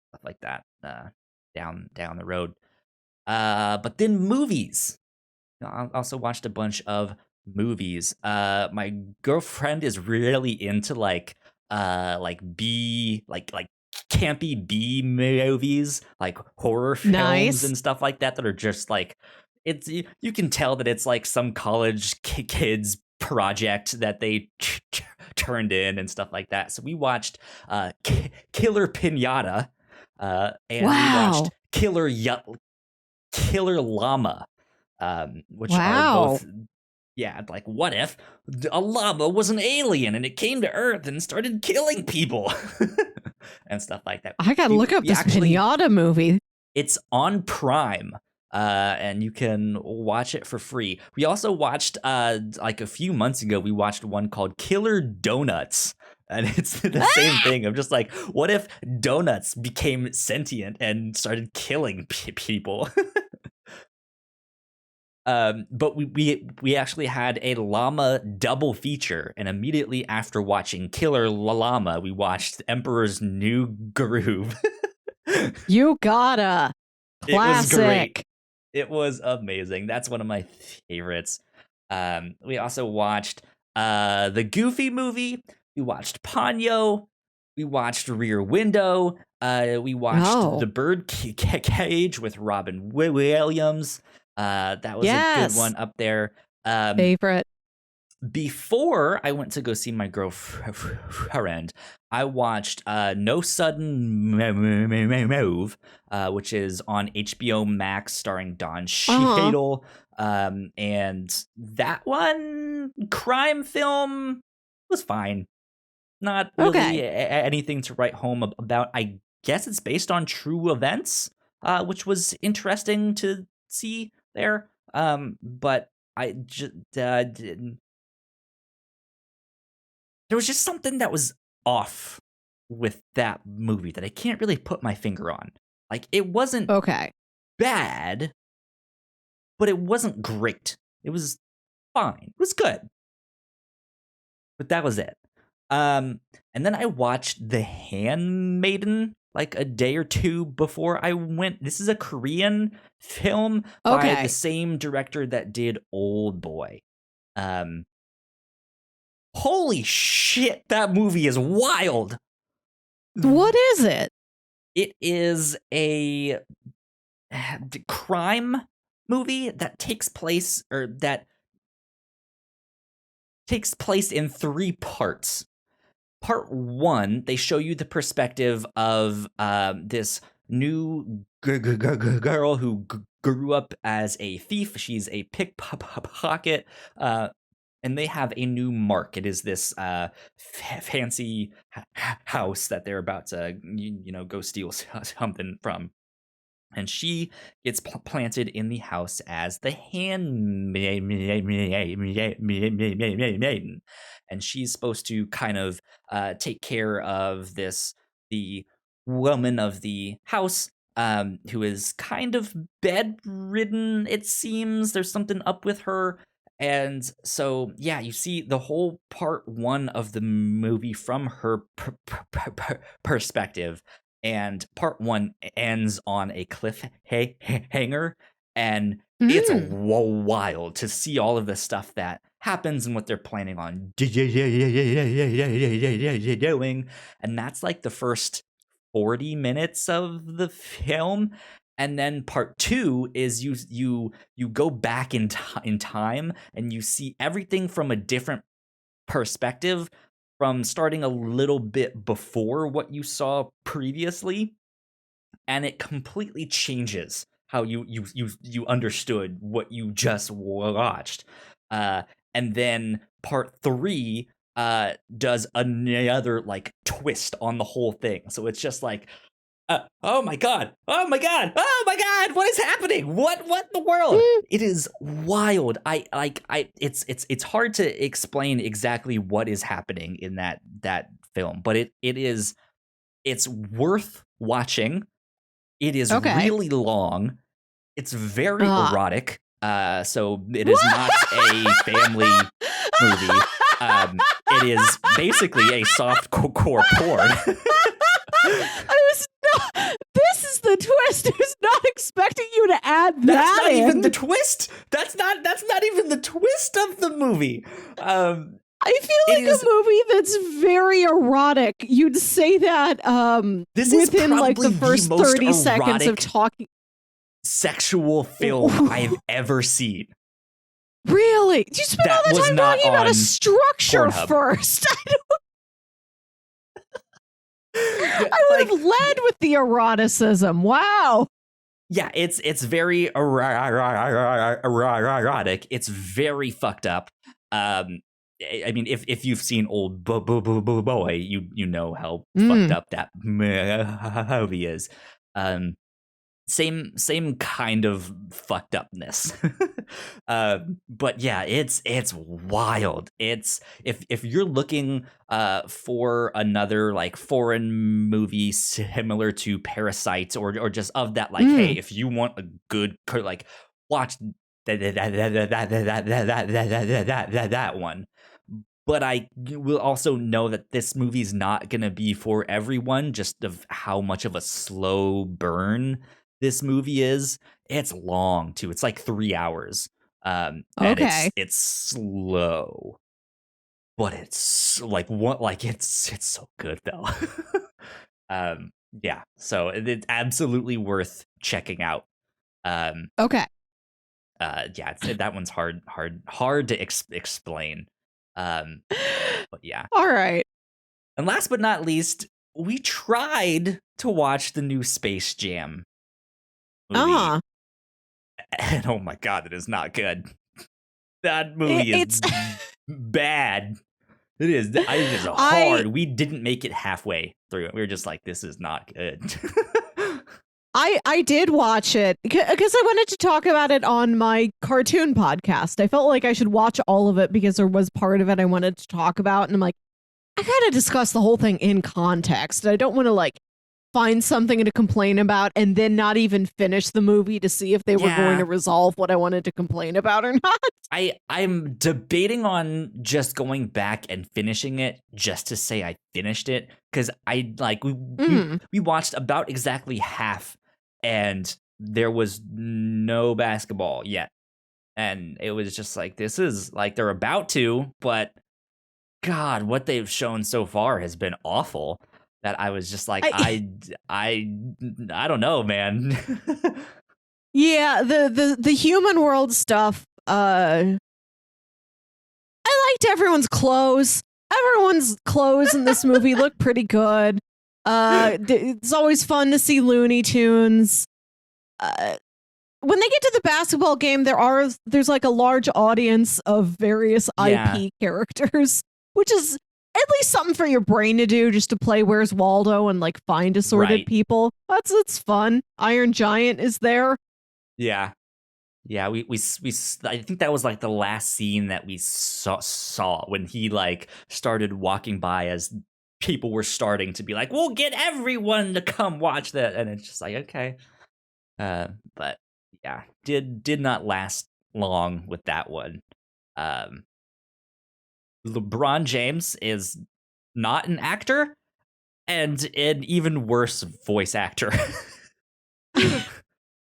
stuff like that down the road. But then movies. I also watched a bunch of movies. My girlfriend is really into like B like campy B movies, like horror films Nice. and stuff like that that are just like you can tell that it's like some college kids project that they turned in and stuff like that. So we watched Killer Pinata, and we watched Wow. Killer Llama, which are Wow. both, yeah, like what if a llama was an alien and it came to Earth and started killing people and stuff like that. I got to look up We this actually, pinata movie. it's on Prime. And you can watch it for free. We also watched, like a few months ago, we watched one called Killer Donuts. And it's the same thing. I'm just like, what if donuts became sentient and started killing people? But we actually had a llama double feature, and immediately after watching Killer Llama, we watched Emperor's New Groove. You gotta. It was great. Classic. It was amazing. That's one of my favorites. We also watched the Goofy movie. We watched Ponyo. We watched Rear Window. We watched Oh, The Bird Cage with Robin Williams. That was a good yes. one up there. Favorite. Before I went to go see my girlfriend, I watched No Sudden Move, which is on HBO Max, starring Don Uh-huh. Cheadle. And that one, crime film, was fine. Not really Okay. anything to write home about. I guess it's based on true events, which was interesting to see there. But I just didn't. There was just something that was off with that movie that I can't really put my finger on. Like, it wasn't Okay. bad, but it wasn't great. It was fine. It was good, but that was it. And then I watched The Handmaiden like a day or two before I went. This is a Korean film by the Okay. same director that did Old Boy. Um, Holy shit, that movie is wild. What is it? It is a crime movie that takes place in 3 parts. Part 1, they show you the perspective of this new girl who grew up as a thief. She's a pickpocket, and they have a new mark. It is this fancy house that they're about to, go steal something from. And she gets planted in the house as the handmaiden, and she's supposed to kind of take care of the woman of the house, who is kind of bedridden. It seems there's something up with her, and so yeah, you see the whole part 1 of the movie from her perspective, and part 1 ends on a cliffhanger, And it's wild to see all of the stuff that happens and what they're planning on doing. And that's like the first 40 minutes of the film. And then part 2 is you go back in time and you see everything from a different perspective, from starting a little bit before what you saw previously, and it completely changes how you understood what you just watched. And then part 3 does another like twist on the whole thing. So it's just like, oh my god, oh my god, oh my god, what is happening? What in the world? It is wild. It's hard to explain exactly what is happening in that film, but it's worth watching. It is really long. It's very erotic. So it is not a family movie. It is basically a soft core porn. This is the twist. I was not expecting you to add that. That's not even the twist. That's not even the twist of the movie. I feel like a movie that's very erotic. You'd say that this within like the first 30 seconds of talking. Sexual film I've ever seen. Really? Did you spend all the time talking about a structure Pornhub. First? I would have led with the eroticism. Wow. Yeah, it's very erotic. It's very fucked up. I mean, if you've seen Old Boy, you know how fucked up that movie is. Same kind of fucked upness. But yeah, it's wild. It's if you're looking for another like foreign movie similar to Parasite or just of that, like, hey, if you want a good like watch that one. But I will also know that this movie's not going to be for everyone, just of how much of a slow burn this movie is. It's long too. It's like 3 hours. And it's slow, but it's like what? Like it's so good though. Yeah. So it's absolutely worth checking out. Yeah. That one's hard to explain. But yeah. All right. And last but not least, we tried to watch the new Space Jam movie. And oh my god, it is not good. That movie is bad. It is hard. We didn't make it halfway through it. We were just like, this is not good. I did watch it because I wanted to talk about it on my cartoon podcast. I felt like I should watch all of it because there was part of it I wanted to talk about. And I'm like, I gotta discuss the whole thing in context. I don't want to like find something to complain about and then not even finish the movie to see if they were going to resolve what I wanted to complain about or not. I'm debating on just going back and finishing it just to say I finished it, because I like we watched about exactly half and there was no basketball yet. And it was just like, this is like they're about to, but God, what they've shown so far has been awful. That I was just like, I don't know, man. Yeah, the human world stuff. I liked everyone's clothes. Everyone's clothes in this movie look pretty good. It's always fun to see Looney Tunes. When they get to the basketball game, there's like a large audience of various IP characters, which is at least something for your brain to do, just to play Where's Waldo and like find assorted people. It's fun. Iron Giant is there. Yeah. We I think that was like the last scene that we saw when he like started walking by as people were starting to be like, we'll get everyone to come watch that, and it's just like, okay. But yeah, did not last long with that one. LeBron James is not an actor and an even worse voice actor.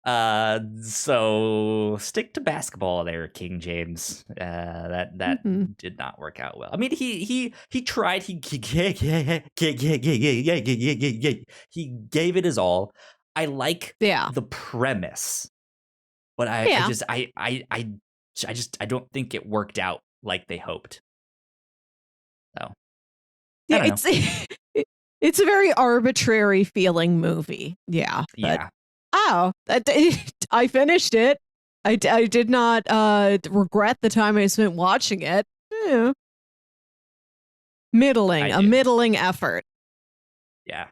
So stick to basketball there, King James. That did not work out well. I mean, he tried. He gave it his all. I like the premise, but I don't think it worked out like they hoped. So yeah, it's a very arbitrary feeling movie. Yeah. Yeah. Oh, I finished it. I did not regret the time I spent watching it. Yeah. A middling effort. Yeah.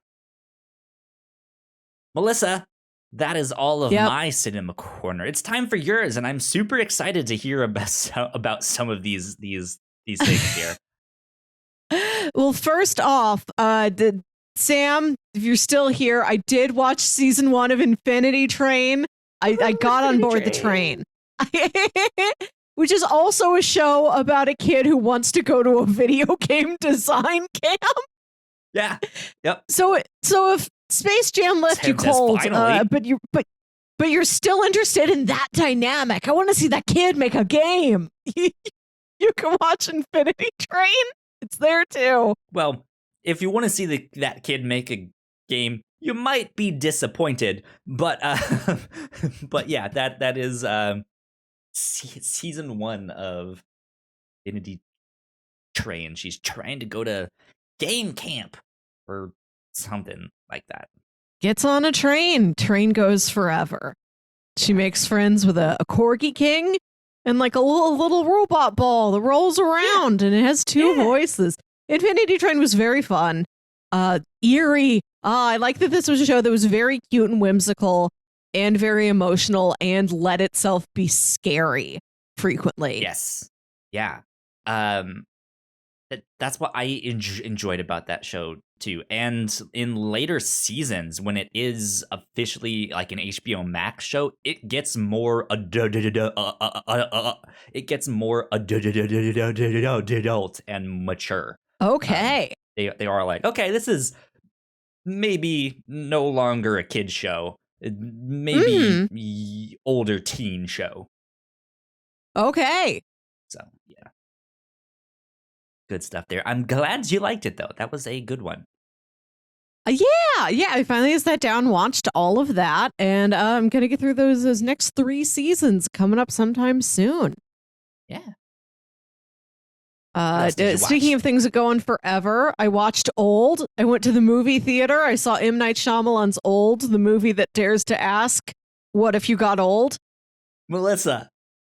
Melissa, that is all of my cinema corner. It's time for yours, and I'm super excited to hear about some of these things here. Well, first off, Sam, if you're still here, I did watch season 1 of Infinity Train. I got on board the train. Which is also a show about a kid who wants to go to a video game design camp. Yeah. Yep. So if Space Jam left you cold, but you're still interested in that dynamic. I want to see that kid make a game. You can watch Infinity Train. It's there too. Well, if you want to see that kid make a game, you might be disappointed. But but yeah, that is season 1 of Infinity Train. She's trying to go to game camp or something like that. Gets on a train. Train goes forever. She makes friends with a corgi king and like a little robot ball that rolls around and it has 2 voices. Infinity Train was very fun. Eerie. I like that this was a show that was very cute and whimsical and very emotional and let itself be scary frequently. Yes. Yeah. That's what I enjoyed about that show too. And in later seasons, when it is officially like an HBO Max show, it gets more adult and mature. Okay. They are like, okay, this is maybe no longer a kid show, maybe older teen show. Okay. So yeah. Good stuff there. I'm glad you liked it, though. That was a good one. Yeah. I finally sat down, watched all of that, and I'm going to get through those next 3 seasons coming up sometime soon. Yeah. Speaking of things that go on forever, I watched Old. I went to the movie theater. I saw M. Night Shyamalan's Old, the movie that dares to ask, what if you got old? Melissa,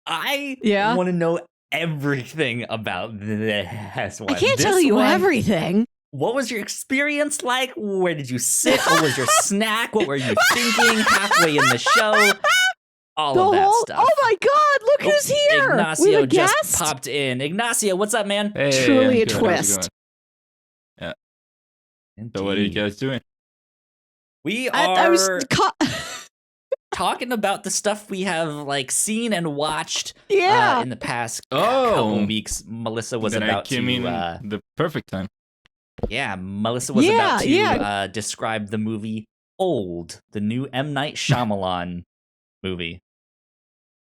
I want to know everything about this one. I can't tell you everything. What was your experience like? Where did you sit? What was your snack? What were you thinking halfway in the show? All of that stuff. Oh my God, look who's here. Ignacio just popped in. Ignacio, what's up, man? Hey, truly a twist. Yeah. Indeed. So what are you guys doing? We are talking about the stuff we have like seen and watched in the past couple weeks. Melissa was about to the perfect time. Yeah, Melissa was about to describe the movie Old, the new M. Night Shyamalan movie.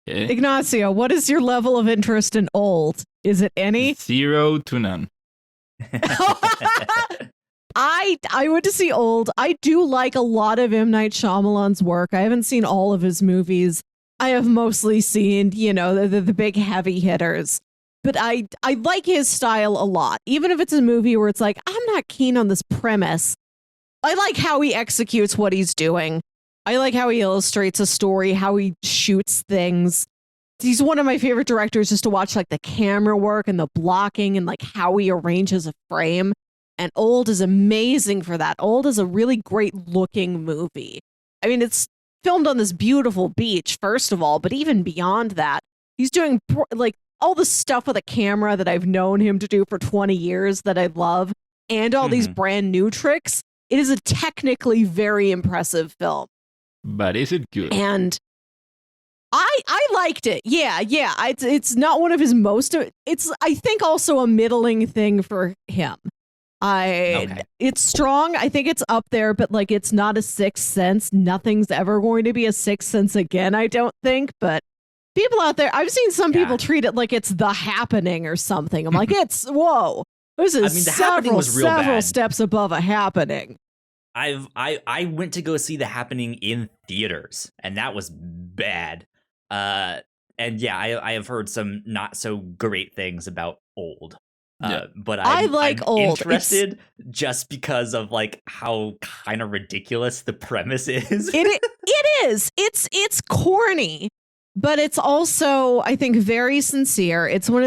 Ignacio, what is your level of interest in Old? Is it any? 0 to none. I went to see Old. I do like a lot of M. Night Shyamalan's work. I haven't seen all of his movies. I have mostly seen, the big heavy hitters. But I like his style a lot. Even if it's a movie where it's like, I'm not keen on this premise. I like how he executes what he's doing. I like how he illustrates a story, how he shoots things. He's one of my favorite directors just to watch like the camera work and the blocking and like how he arranges a frame. And Old is amazing for that. Old is a really great looking movie. I mean, it's filmed on this beautiful beach, first of all, but even beyond that, he's doing like all the stuff with a camera that I've known him to do for 20 years that I love, and all these brand new tricks. It is a technically very impressive film. But is it good? And I liked it. Yeah. It's not one of his most. It's I think also a middling thing for him. It's strong. I think it's up there, but like it's not a Sixth Sense. Nothing's ever going to be a Sixth Sense again, I don't think. But people out there, I've seen some people treat it like it's The Happening or something. I'm like, whoa. This is The Happening was real several bad. steps above a Happening. I went to go see The Happening in theaters, and that was bad. And yeah, I have heard some not so great things about Old. But I'm Old. Interested just because of like how kind of ridiculous the premise is. It is. It's corny, but it's also, I think, very sincere. It's one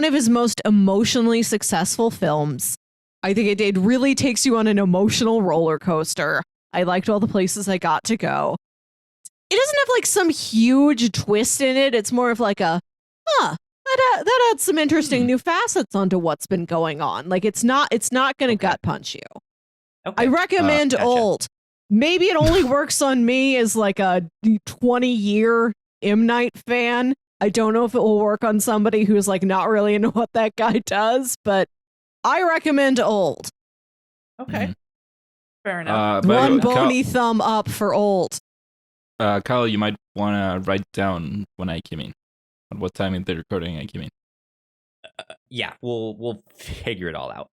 of his most emotionally successful films. I think it really takes you on an emotional roller coaster. I liked all the places I got to go. It doesn't have like some huge twist in it. It's more of like that adds some interesting new facets onto what's been going on. Like it's not going to gut punch you. Okay. I recommend Gotcha. Old. Maybe it only works on me as like a 20-year M. Night fan. I don't know if it will work on somebody who's like not really into what that guy does, but I recommend Old. Okay. Fair enough. One bony thumb up for Old. Kyle, you might want to write down when I came in. At what time in the recording I came in. Yeah, we'll figure it all out.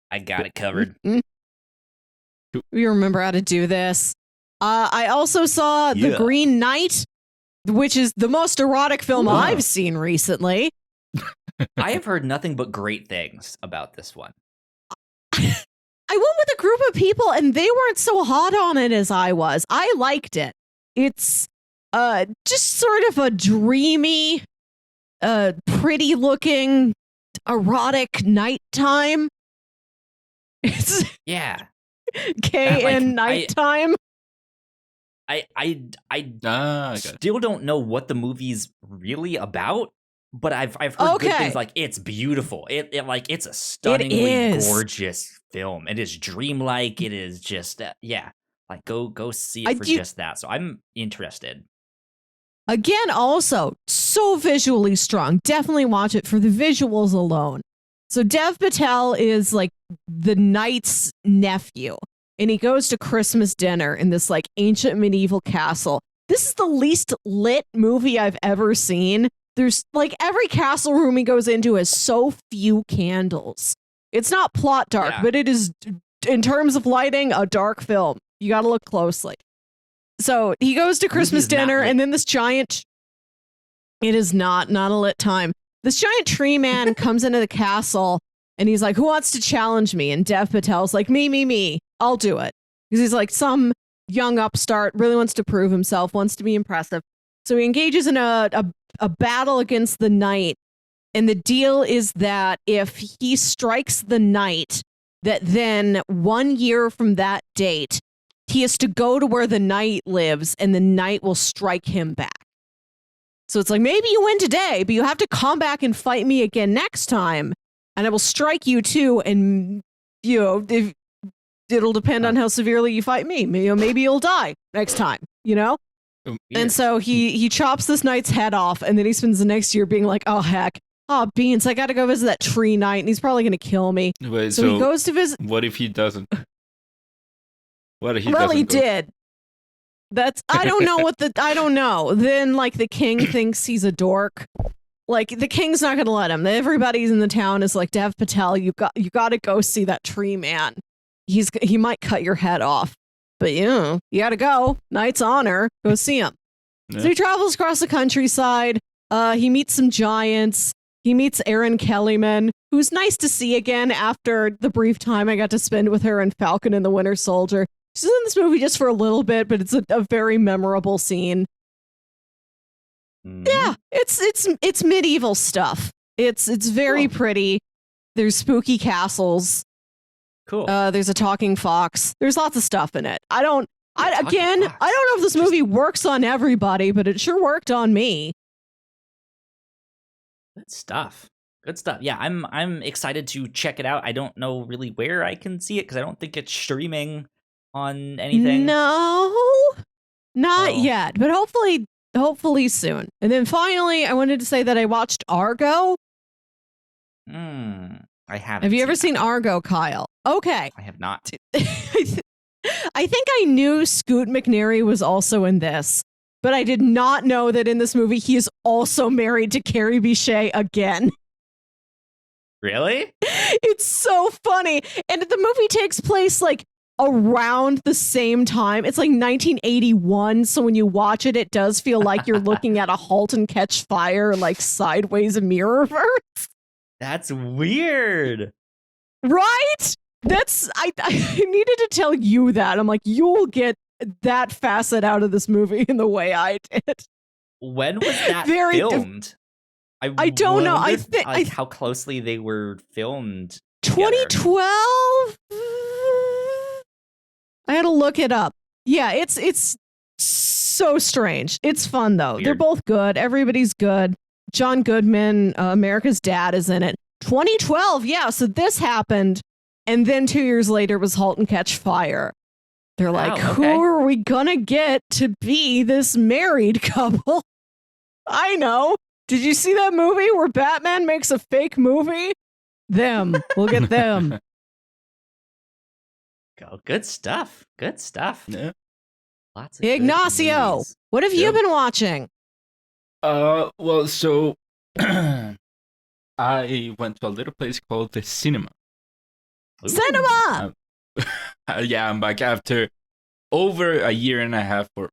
I got it covered. We remember how to do this. I also saw The Green Knight, which is the most erotic film I've seen recently. I have heard nothing but great things about this one. I went with a group of people and they weren't so hot on it as I was. I liked it. It's just sort of a dreamy, pretty looking, erotic nighttime. It's in nighttime. I still don't know what the movie's really about, but I've heard good things. Like it's beautiful. It's a stunningly gorgeous film. It is dreamlike. It is just like go see it for just that. So I'm interested. Again, also so visually strong. Definitely watch it for the visuals alone. So Dev Patel is like the knight's nephew, and he goes to Christmas dinner in this like ancient medieval castle. This is the least lit movie I've ever seen. There's like every castle room he goes into has so few candles. It's not plot dark, but it is, in terms of lighting, a dark film. You got to look closely. So he goes to Christmas dinner, and then this giant, it is not a lit time. This giant tree man comes into the castle, and he's like, who wants to challenge me? And Dev Patel's like, me. I'll do it. Because he's like some young upstart, really wants to prove himself, wants to be impressive. So he engages in a battle against the knight. And the deal is that if he strikes the knight, that then 1 year from that date, he has to go to where the knight lives, and the knight will strike him back. So it's like, maybe you win today, but you have to come back and fight me again next time, and I will strike you too, and it'll depend on how severely you fight me. Maybe you'll die next time, And so he chops this knight's head off, and then he spends the next year being like, oh, heck. Oh, beans, I got to go visit that tree knight, and he's probably going to kill me. Wait, so he goes to visit. What if he doesn't? He did. I don't know. Then like the king thinks he's a dork. Like the king's not going to let him. Everybody's in the town is like, Dev Patel, you got to go see that tree man. He might cut your head off, but you got to go. Knight's honor. Go see him. Yeah. So he travels across the countryside. He meets some giants. He meets Erin Kellyman, who's nice to see again after the brief time I got to spend with her in Falcon and the Winter Soldier. She's in this movie just for a little bit, but it's a very memorable scene. Yeah, it's medieval stuff. It's very pretty. There's spooky castles. Cool. There's a talking fox. There's lots of stuff in it. I don't know if this movie works on everybody, but it sure worked on me. Good stuff. Yeah, I'm excited to check it out. I don't know really where I can see it because I don't think it's streaming on anything. No, not yet, but hopefully soon. And then finally, I wanted to say that I watched Argo. I haven't. Have you ever that seen one. Argo, Kyle? Okay. I have not. I think I knew Scoot McNairy was also in this, but I did not know that in this movie he is also married to Carrie Bichet again. Really? It's so funny. And the movie takes place like around the same time. It's like 1981. So when you watch it, it does feel like you're looking at a Halt and Catch Fire, like sideways mirrorverse. That's weird. Right? I needed to tell you that. I'm like, you'll get that facet out of this movie in the way I did. When was that Very- filmed? I don't know. I wonder, think like how closely they were filmed. 2012. I had to look it up. Yeah, it's so strange. It's fun though. Weird. They're both good. Everybody's good. John Goodman, America's Dad, is in it. 2012. Yeah, so this happened, and then 2 years later was *Halt and Catch Fire*. They're like, Wow, who okay. are we gonna get to be this married couple? I know. Did you see that movie where Batman makes a fake movie? Them. We'll get them. Oh, good stuff. Good stuff. Yeah. Lots of good Ignacio, movies. what have you Yep. been watching? Well, so I went to a little place called the cinema. Ooh. Cinema! Yeah, I'm back after over a year and a half, or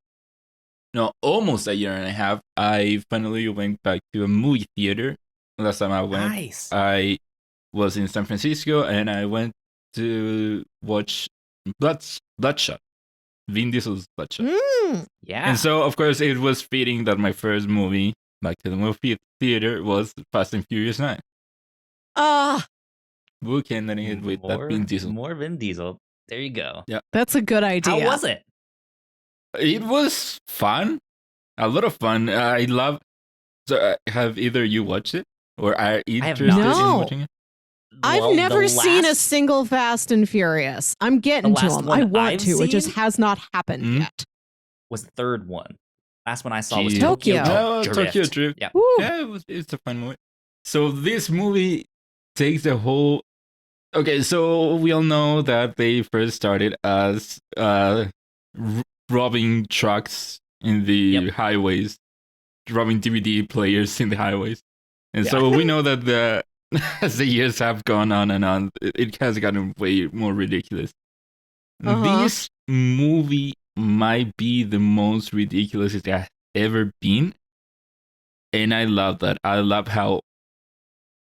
no, almost a year and a half. I finally went back to a movie theater. Last time I went, Nice. I was in San Francisco, and I went to watch Bloodshot, Vin Diesel's Bloodshot. Yeah. And so, of course, it was fitting that my first movie back to the movie theater was Fast and Furious 9. Book ending it with that Vin Diesel. More Vin Diesel. There you go. That's a good idea. How was it? It was fun, a lot of fun. I love. So, have either you watched it or are interested not. in No. watching it? I've Well, never the seen a last- single Fast and Furious. I'm getting The to last them. one I want I've to. It just seen- has not happened Mhm. yet. Was the third one. Last one I saw was Jeez. Tokyo. No, Drift. Tokyo Drift. Yeah. Woo. Yeah, it's a fun movie. So this movie takes the whole. Okay, so we all know that they first started as robbing trucks in the Yep. highways, robbing DVD players in the highways, and Yeah. so we know that as the years have gone on and on, it has gotten way more ridiculous. Uh-huh. This movie might be the most ridiculous it has ever been, and I love that. I love how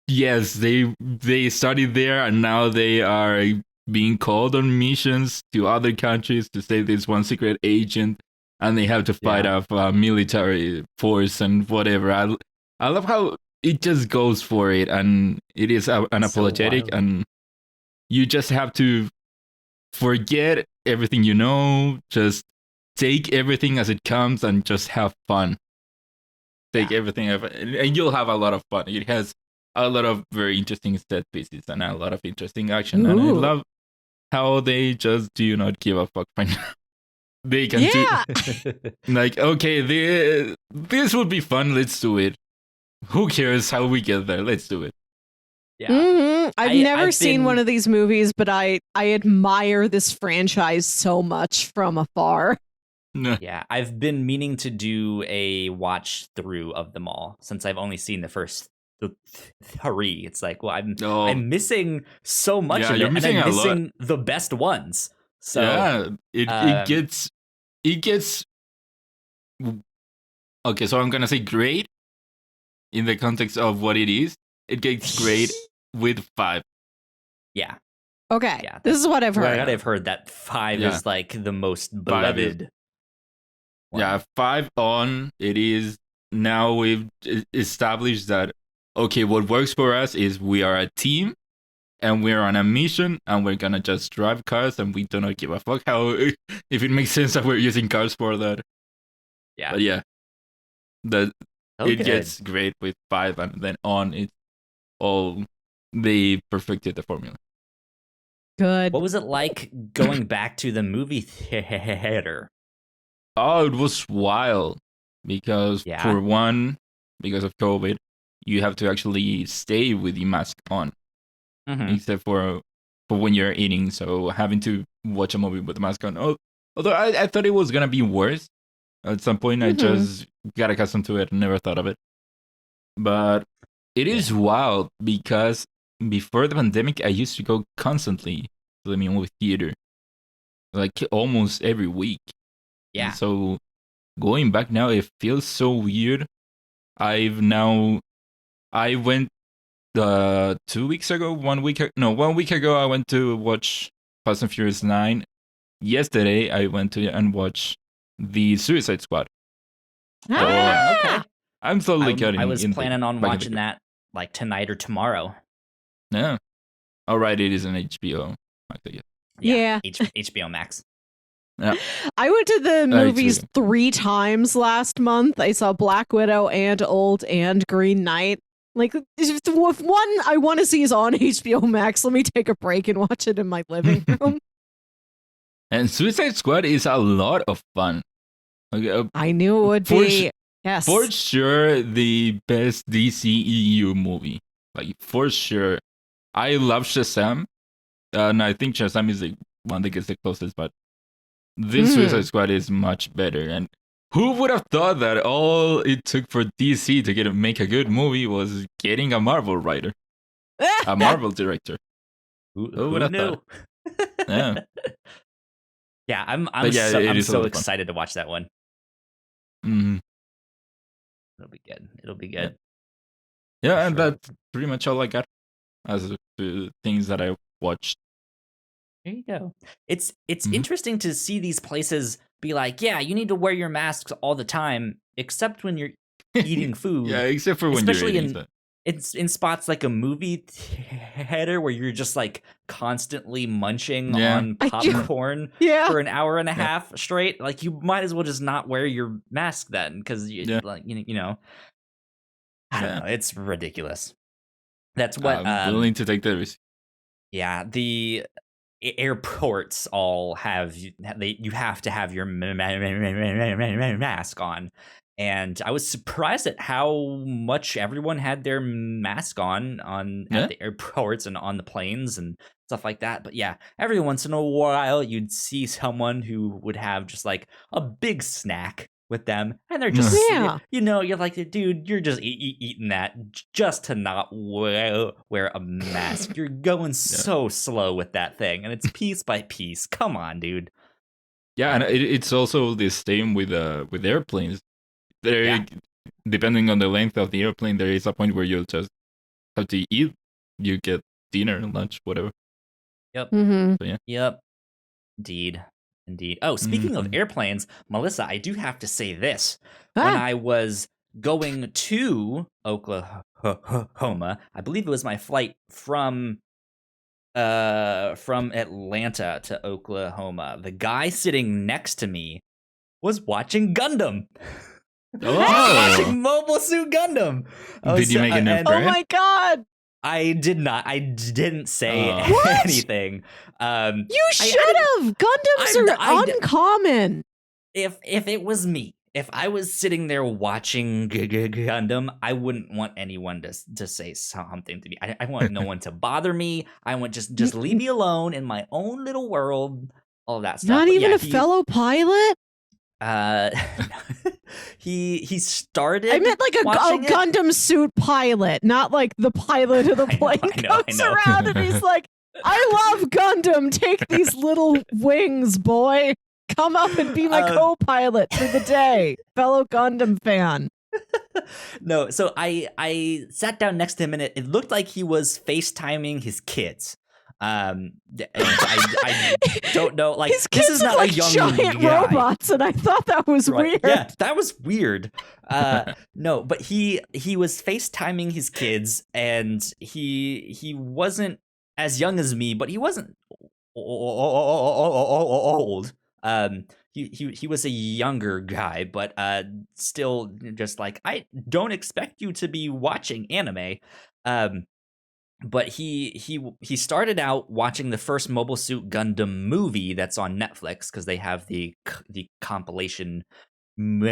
yes, they started there and now they are being called on missions to other countries to save this one secret agent, and they have to fight Yeah. off a military force and whatever. I love how it just goes for it, and it is unapologetic, wild. and you just have to forget everything you know, just take everything as it comes and just have fun. Take everything, and you'll have a lot of fun. It has a lot of very interesting set pieces and a lot of interesting action. And I Ooh. love how they just do not give a fuck right now. They can Yeah. do like, okay, this would be fun. Let's do it. Who cares how we get there? Let's do it. Yeah. I've never I've seen been- one of these movies, but I admire this franchise so much from afar. Yeah, I've been meaning to do a watch through of them all since I've only seen the first three. It's like, well, I'm missing so much Yeah, of you're it, and missing I'm a lot. missing the best ones. So yeah, it um, gets okay. So I'm gonna say great in the context of what it is. It gets great with 5. yeah, Okay. Yeah, This is what I've heard. right. I've heard that 5 Yeah. is like the most 5 is- beloved. one. Yeah, 5 on. It is now we've established that okay, what works for us is we are a team and we're on a mission and we're gonna just drive cars and we do not give a fuck how if it makes sense that we're using cars for that. Yeah. But yeah, the Okay. it gets great with 5 and then on it's all they perfected the formula. Good. What was it like going back to the movie theater? Oh, it was wild because Yeah. for one, because of COVID, you have to actually stay with the mask on. Mhm. except for when you're eating. So having to watch a movie with the mask on. Oh, although I thought it was gonna be worse. At some point, I Mhm. just got accustomed to it and never thought of it. But it is Yeah. wild because before the pandemic, I used to go constantly to the movie theater, like almost every week. And Yeah. so going back now, it feels so weird. I went 2 weeks ago, 1 week ago, I went to watch Fast and Furious 9. Yesterday, I went to and watched the Suicide Squad. So Okay. I'm slowly I getting was in the planning on back in the watching group. that like tonight or tomorrow. Yeah. All right, it is an HBO. Okay, Yeah. HBO Max. yeah. I went to the movies It's 3 times last month. I saw Black Widow and Old and Green Knight. Like, if one I want to see is on HBO Max, let me take a break and watch it in my living room. And Suicide Squad is a lot of fun. Okay, I knew it would For be. Yes. for sure, the best DCEU movie. Like, for sure. I love Shazam. And I think Shazam is the one that gets the closest, but this Suicide Squad is much better. And who would have thought that all it took for DC to make a good movie was getting a Marvel writer, a Marvel director? Who would Who have knew? thought? Yeah. Yeah, But yeah, it I'm is a so lot of fun. excited to watch that one. Hmm. It'll be good. It'll be Yeah. good. Yeah, For and sure. that's pretty much all I got as the things that I watched. There you go. It's Mhm. interesting to see these places be like, yeah, you need to wear your masks all the time, except when you're eating food. Yeah, except for when you're Especially eating. in So. it's in spots like a movie theater where you're just like constantly munching Yeah. on popcorn Yeah. for an hour and a Yeah. half straight. Like you might as well just not wear your mask then, because Yeah. like you know, I don't Yeah. know. It's ridiculous. That's what I'm willing to take the risk. yeah, the airports all have you have to have your mask on, and I was surprised at how much everyone had their mask on Yeah. at the airports and on the planes and stuff like that. But yeah, every once in a while you'd see someone who would have just like a big snack with them, and they're just Yeah. you're like, dude, you're just eating that just to not wear a mask. You're going so slow with that thing, and it's piece by piece. Come on, dude. Yeah, and it's also the same with airplanes. There, Yeah. depending on the length of the airplane, there is a point where you'll just have to eat. You get dinner, lunch, whatever. Yep. Mm-hmm. So yeah. Yep. Indeed. Oh, speaking of airplanes, Melissa, I do have to say this. When I was going to Oklahoma, I believe it was my flight from Atlanta to Oklahoma. The guy sitting next to me was watching Gundam. Watching Mobile Suit Gundam. Did you make an and Oh my god. I did not. I didn't say What? anything. You should have. Gundams are uncommon. If it was me, if I was sitting there watching Gundam, I wouldn't want anyone to say something to me. I want no one to bother me. I want just leave me alone in my own little world. All of that stuff. Not But even yeah, a fellow pilot? He started. I meant like a watching it. Gundam suit pilot, not like the pilot of the plane I know. comes around and he's like, I love Gundam. Take these little wings, boy. Come up and be my co-pilot for the day, fellow Gundam fan. No, so I sat down next to him, and it looked like he was FaceTiming his kids. I don't know. Like, his kids this is not like a young giant guy. robots, and I thought that was weird. Yeah, that was weird. No, but he was FaceTiming his kids, and he wasn't as young as me, but he wasn't old. He was a younger guy, but still just like, I don't expect you to be watching anime. But he started out watching the first Mobile Suit Gundam movie that's on Netflix, because they have the compilation movies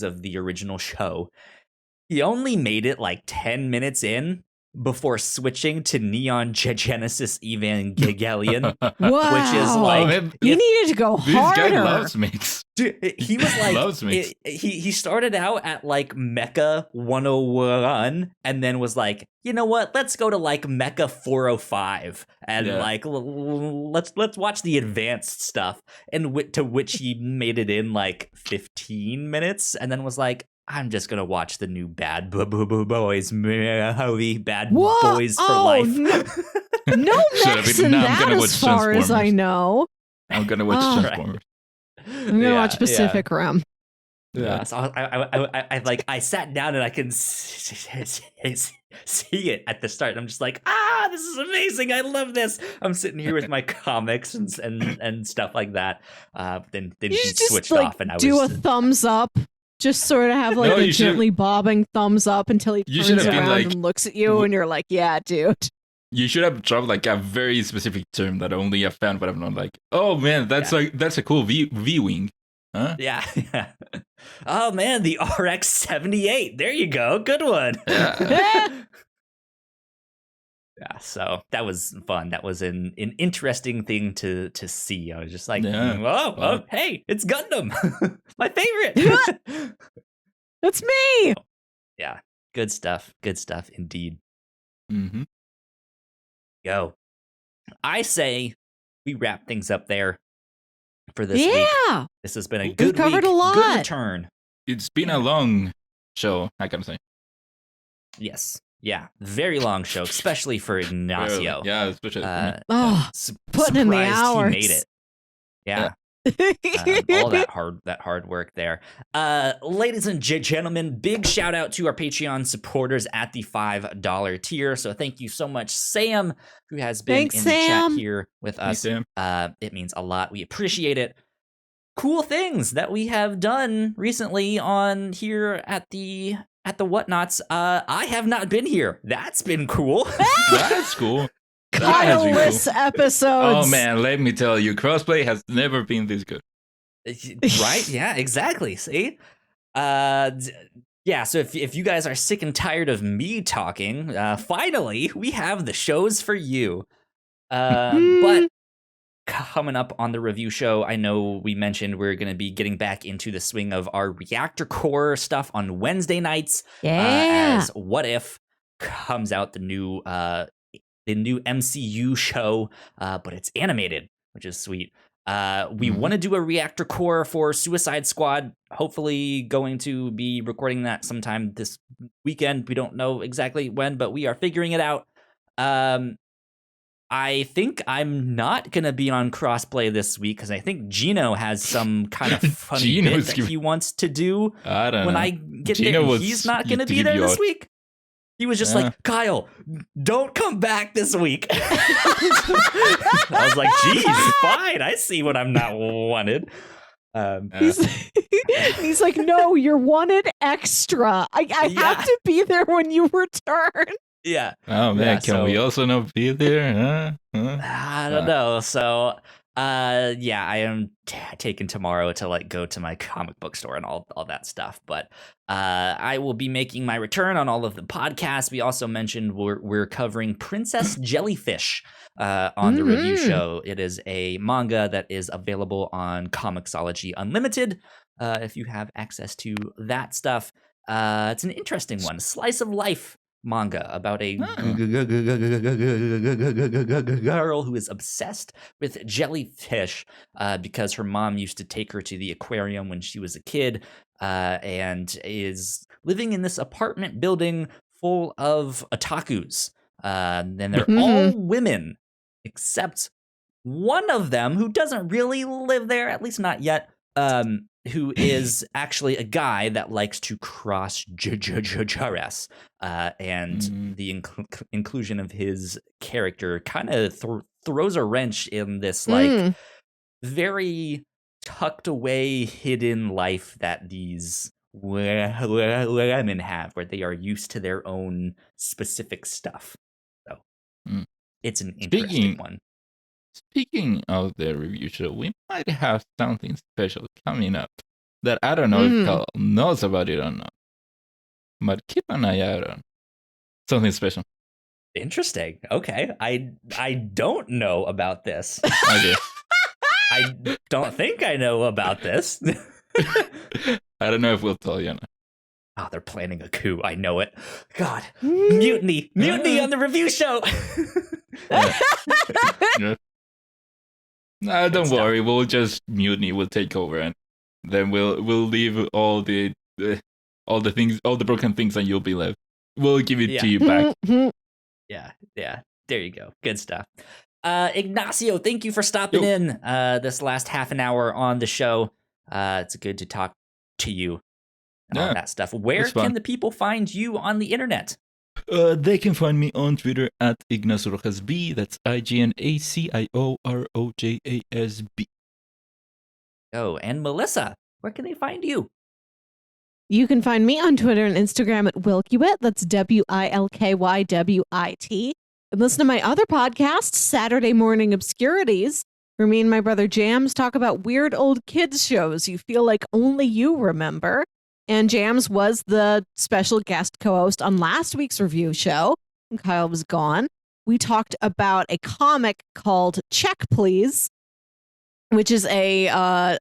of the original show. He only made it like 10 minutes in before switching to Neon Genesis Evangelion, Wow. which is like man, you needed to go this harder. guy loves mix. dude, he was like Loves mix. he started out at like Mecha 101 and then was like, you know what, let's go to like Mecha 405 and Yeah. like let's watch the advanced stuff, and to which he made it in like 15 minutes and then was like, I'm just gonna watch the new Bad Boys movie, Bad Whoa. Boys for Oh, Life. No Shut up, mechs in now I'm that gonna as watch far as I Transformers. know. I'm gonna watch Oh. Transformers. I'm gonna watch Pacific Rim. Yeah, so I sat down and I can see it at the start. I'm just like, this is amazing. I love this. I'm sitting here with my comics and stuff like that. Then You he should just switched like off, and I do was a thumbs up. Just sort of have like No, a you should- gently bobbing thumbs up until he You turns should have been around like, and looks at you, and you're like, "Yeah, dude." You should have dropped like a very specific term that only a fan would have known. Like, oh man, that's a cool V wing, huh? yeah. Oh man, the RX-78. There you go. Good one. Yeah. Yeah, so that was fun. That was an interesting thing to see. I was just like, Yeah. oh, hey, it's Gundam, my favorite. That's me. Yeah, good stuff. Good stuff indeed. Mm-hmm. Go. I say we wrap things up there for this week. Yeah. This has been a We've good covered week. a lot. Good return. It's been a long show, I gotta say. Yes. Yeah. Very long show, especially for Ignacio. Yeah, especially for me. Oh, putting in the Surprised hours. He made it. Yeah. All that hard work there. Ladies and gentlemen, big shout out to our Patreon supporters at the $5 tier. So thank you so much, Sam, who has been Thanks, in the Sam. chat here with us. Sam. It means a lot. We appreciate it. Cool things that we have done recently on here at the Whatnauts. I have not been here. That's been cool. That's cool. That has been Kyle-less cool. episodes. Oh man, let me tell you, crossplay has never been this good. Right? Yeah, exactly. See? Yeah, so if you guys are sick and tired of me talking, finally, we have the shows for you. But coming up on the review show, I know we mentioned we're going to be getting back into the swing of our Reactor Core stuff on Wednesday nights. Yeah. As What If comes out, the new MCU show, but it's animated, which is sweet. We want to do a Reactor Core for Suicide Squad. Hopefully going to be recording that sometime this weekend. We don't know exactly when, but we are figuring it out. I think I'm not going to be on crossplay this week because I think Gino has some kind of funny bit that he wants to do I don't when know. I get Gino there. was He's not going to to be give there you this a- week. He was just like, Kyle, don't come back this week. I was like, geez, fine. I see when I'm not wanted. He's like, no, you're wanted extra. I have to be there when you return. Yeah. Oh man, Yeah, can we also not be there? Huh? I don't know. So, yeah, I am taking tomorrow to like go to my comic book store and all that stuff. But I will be making my return on all of the podcasts. We also mentioned we're covering Princess Jellyfish on the review show. It is a manga that is available on Comixology Unlimited. If you have access to that stuff, it's an interesting one, slice of life manga about a girl who is obsessed with jellyfish because her mom used to take her to the aquarium when she was a kid, and is living in this apartment building full of otakus. And they're all women except one of them who doesn't really live there, at least not yet, who is actually a guy that likes to cross dress, and the inclusion of his character kind of throws a wrench in this like very tucked away hidden life that these women have, where they are used to their own specific stuff. So it's an interesting one. Speaking of the review show, we might have something special coming up that I don't know if Carl knows about it or not. But keep an eye out on something special. Interesting. Okay. I don't know about this. Okay. I don't think I know about this. I don't know if we'll tell you. Oh, they're planning a coup. I know it. God. Mutiny. Mutiny on the review show. Yeah. Nah, don't worry. We'll just mutiny. We'll take over, and then we'll leave all the things, all the broken things, and you'll be left. We'll give it to you back. Yeah. There you go. Good stuff. Ignacio, thank you for stopping in this last half an hour on the show. It's good to talk to you and all that stuff. Where can the people find you on the internet? They can find me on Twitter at Ignacio Rojas B. That's IGNACIOROJASB. Oh, and Melissa, where can they find you? You can find me on Twitter and Instagram at Wilkywit. That's WILKYWIT. And listen to my other podcast, Saturday Morning Obscurities, where me and my brother Jams talk about weird old kids shows you feel like only you remember. And Jams was the special guest co-host on last week's review show when Kyle was gone. We talked about a comic called Check Please, which is a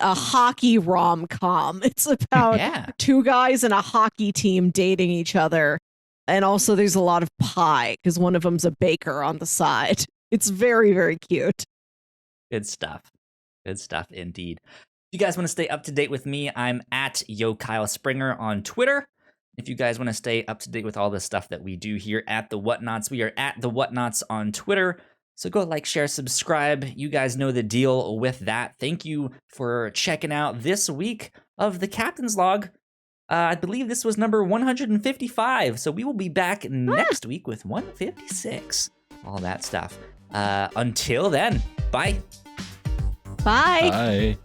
hockey rom-com. It's about two guys in a hockey team dating each other. And also there's a lot of pie because one of them's a baker on the side. It's very, very cute. Good stuff. Good stuff indeed. If you guys want to stay up to date with me, I'm at YoKyleSpringer on Twitter. If you guys want to stay up to date with all the stuff that we do here at the Whatnauts, we are at the Whatnauts on Twitter. So go like, share, subscribe. You guys know the deal with that. Thank you for checking out this week of the Captain's Log. I believe this was number 155. So we will be back next week with 156. All that stuff. Until then, bye. Bye. Bye.